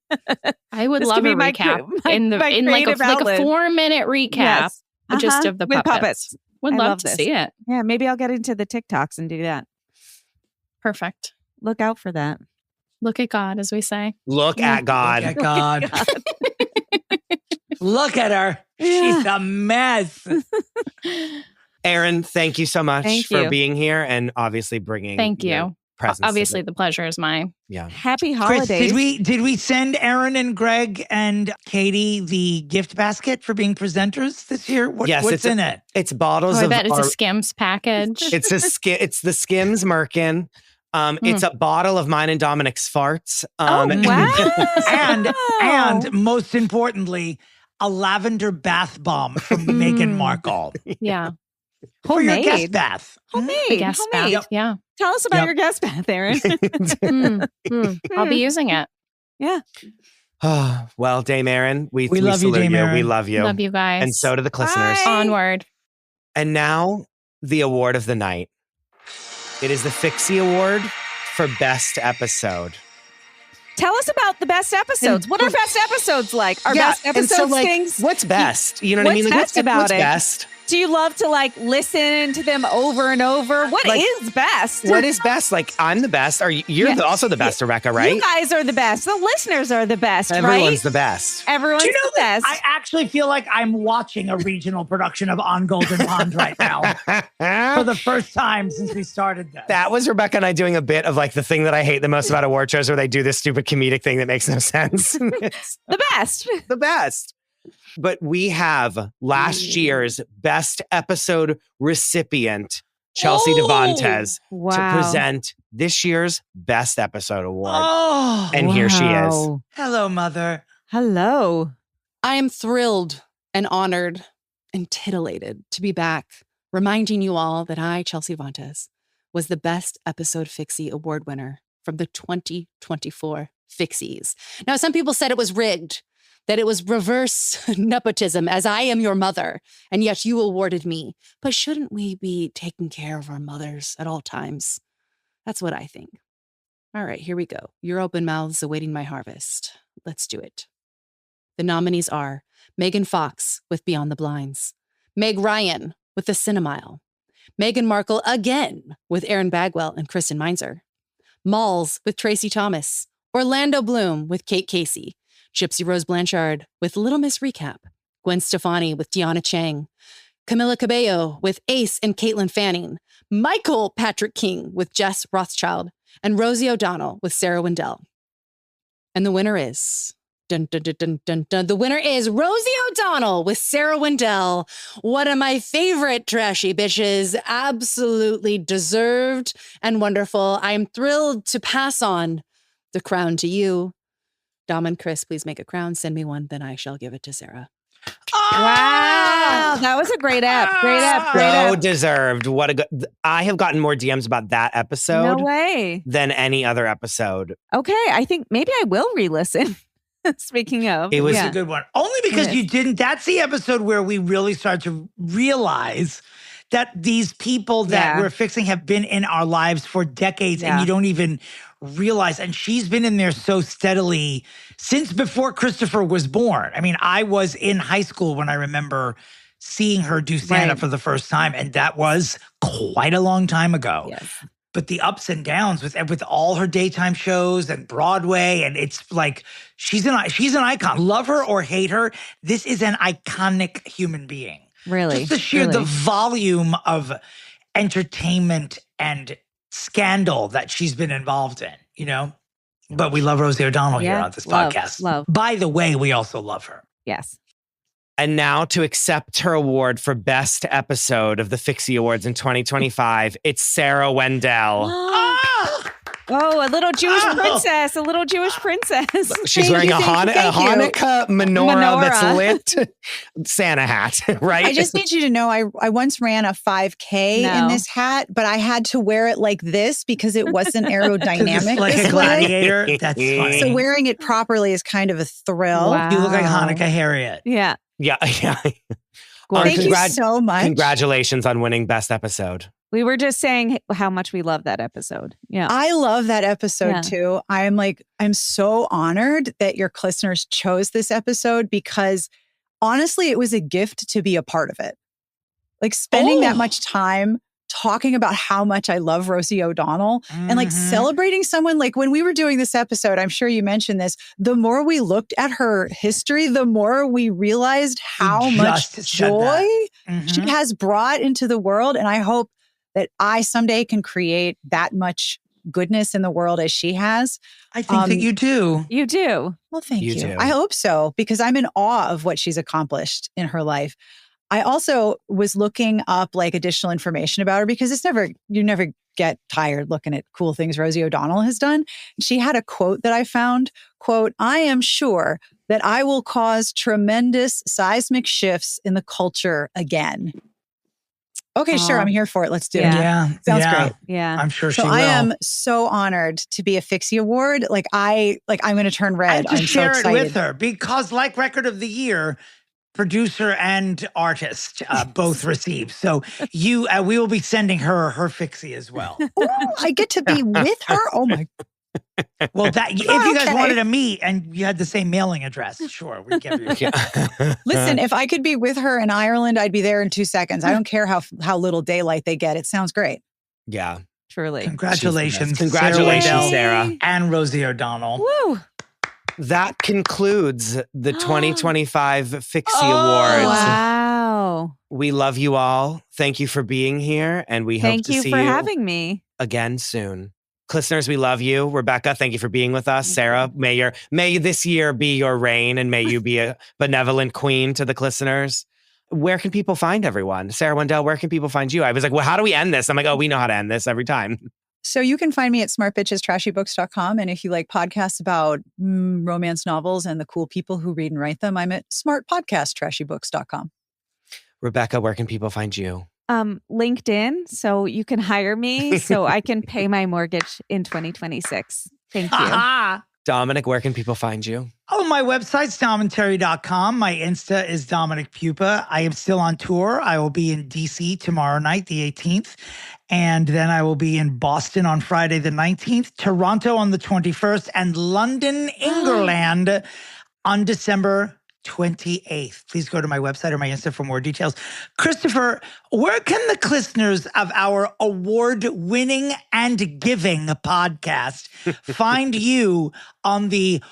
I would This love could a be my recap my in like creative a outlet. 4-minute recap just Uh-huh. of the With puppets. Would I love love to this. see it. Yeah, maybe I'll get into the TikToks and do that. Perfect. Look out for that. Look at God, as we say. Look at God. Look at God. Look at her. She's a mess. Aaron, thank you so much Thank for you. being here and obviously bringing Thank your you. presence. to Obviously, the pleasure is mine. Yeah. Happy Chris, holidays. did we send Aaron and Greg and Katie the gift basket for being presenters this year? Yes, What's in it? It's bottles Oh, I of bet it's our, a Skims package. it's the Skims Merkin. It's a bottle of mine and Dominick's farts. wow. And most importantly, a lavender bath bomb from Meghan Markle Yeah. for your Homemade. guest bath. Homemade. The guest Homemade. bath. Yeah. Tell us about Yep. your guest bath, Aaron. I'll be using it. Well, Dame Aaron, we love you, salute Dame Aaron. We love you. Love you guys. And so do the listeners. Bye. Onward. And now, the award of the night. It is the Fixie Award for Best Episode. Tell us about about the best episodes. What are best episodes like? Are best and episodes so, like, things? what's best? You know what I mean? What's Like, best about what's it? best? Do you love to like listen to them over and over? What is best? What is best? Like, I'm the best. You're also the best, Rebecca, right? You guys are the best. The listeners are the best, Everyone's right? the best. Everyone's Do you know the best. I actually feel like I'm watching a regional production of On Golden Pond right now for the first time since we started this. That was Rebecca and I doing a bit of like the thing that I hate the most about award shows, where they do this stupid comedic thing that makes no sense. It's the best. the best. But we have last year's best episode recipient, Chelsea Devontes, to present this year's best episode award. Oh, and here she is. Hello, Mother. Hello. I am thrilled and honored and titillated to be back, reminding you all that I, Chelsea Devontes, was the Best Episode Fixie Award winner from the 2024 Fixies. Now, some people said it was rigged, that it was reverse nepotism, as I am your mother, and yet you awarded me. But shouldn't we be taking care of our mothers at all times? That's what I think. All right, here we go. Your open mouths awaiting my harvest. Let's do it. The nominees are Megan Fox with Beyond the Blinds, Meg Ryan with The Cinemile, Meghan Markle again with Erin Bagwell and Kristen Meinzer, Malls with Tracy Thomas, Orlando Bloom with Kate Casey, Gypsy Rose Blanchard with Little Miss Recap, Gwen Stefani with Deanna Chang, Camila Cabello with Ace and Caitlin Fanning, Michael Patrick King with Jess Rothschild, and Rosie O'Donnell with Sarah Wendell. And the winner is... Dun, dun, dun, dun, dun, dun. The winner is Rosie O'Donnell with Sarah Wendell. One of my favorite trashy bitches. Absolutely deserved and wonderful. I am thrilled to pass on the crown to you. Dom and Chris, please make a crown. Send me one, then I shall give it to Sarah. Wow. That was a great app. Great app. Great So app. deserved. What a good. I have gotten more DMs about that episode No way. than any other episode. Okay. I think maybe I will re-listen. Speaking of. It was It's a good one. Only because Yes. you didn't. That's the episode where we really start to realize that these people that Yeah. we're fixing have been in our lives for decades and Yeah. you don't even realize. And she's been in there so steadily since before Christopher was born. I mean, I was in high school when I remember seeing her do stand-up Right. for the first time. And that was quite a long time ago. Yes. But the ups and downs with all her daytime shows and Broadway, and it's like she's an icon. Love her or hate her, this is an iconic human being. Really. Just the sheer the Really. volume of entertainment and scandal that she's been involved in, you know. But we love Rosie O'Donnell here Yeah. on this Love, podcast. love. By the way, we also love her. Yes. And now to accept her award for best episode of the Fixie Awards in 2025, it's Sarah Wendell. Oh, a little Jewish princess. A little Jewish princess. She's Thank wearing you, a thank you, thank you. Hanukkah menorah that's lit Santa hat, right? I just need you to know I once ran a 5K No. in this hat, but I had to wear it like this because it wasn't aerodynamic. Like this a way. gladiator. That's funny. So wearing it properly is kind of a thrill. Wow. You look like Hanukkah Harriet. Yeah. yeah. Thank you so much. Congratulations on winning best episode. We were just saying how much we love that episode. Yeah. I love that episode Yeah. too. I'm so honored that your listeners chose this episode because honestly, it was a gift to be a part of it. Like spending that much time talking about how much I love Rosie O'Donnell and like celebrating someone. Like when we were doing this episode, I'm sure you mentioned this, the more we looked at her history, the more we realized how much just said joy that. she has brought into the world. And I hope that I someday can create that much goodness in the world as she has. I think that you do. You do. Well, thank You you. do. I hope so, because I'm in awe of what she's accomplished in her life. I also was looking up like additional information about her because you never get tired looking at cool things Rosie O'Donnell has done. She had a quote that I found, quote, "I am sure that I will cause tremendous seismic shifts in the culture again." Okay, sure. I'm here for it. Let's do it. Yeah. Sounds great. Yeah. I'm sure So she will. I am so honored to be a Fixie Award. I'm going to turn red. And to I'm so share it excited. with her because, like Record of the Year, producer and artist both received. So we will be sending her Fixie as well. Ooh, I get to be with her. Oh my Well, if you guys Okay. wanted to meet and you had the same mailing address, sure, we'd give you. Listen, if I could be with her in Ireland, I'd be there in 2 seconds. I don't care how little daylight they get. It sounds great. Yeah. Truly. Congratulations. Congratulations, Sarah Waddell Sarah. and Rosie O'Donnell. Woo. That concludes the 2025 Fixie Oh, Awards. Wow. We love you all. Thank you for being here, and we hope Thank to you see for you having me. again soon. Listeners, we love you. Rebecca, thank you for being with us. Sarah, may this year be your reign, and may you be a benevolent queen to the listeners. Where can people find everyone? Sarah Wendell, where can people find you? I was like, well, how do we end this? I'm like, oh, we know how to end this every time. So you can find me at smartbitchestrashybooks.com. And if you like podcasts about romance novels and the cool people who read and write them, I'm at smartpodcasttrashybooks.com. Rebecca, where can people find you? LinkedIn, so you can hire me so I can pay my mortgage in 2026. Thank you. Ah. Dominick, where can people find you? Oh, my website's domintterry.com. My Insta is Dominick Pupa. I am still on tour. I will be in DC tomorrow night, the 18th. And then I will be in Boston on Friday, the 19th, Toronto on the 21st, and London, England on December 28th. Please go to my website or my Insta for more details. Christopher, where can the listeners of our award-winning and giving podcast find you on the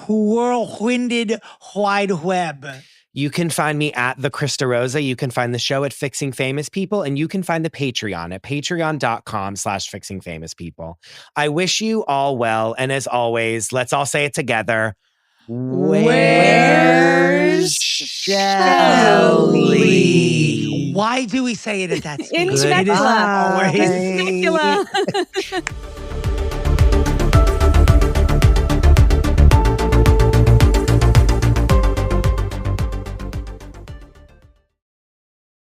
whirlwinded wide web? You can find me at the DeRosa. You can find the show at Fixing Famous People, and you can find the Patreon at patreon.com/Fixing Famous People. I wish you all well. And as always, let's all say it together. Where shall we? Why do we say it at that speed? In It is Temecula. always- In Temecula.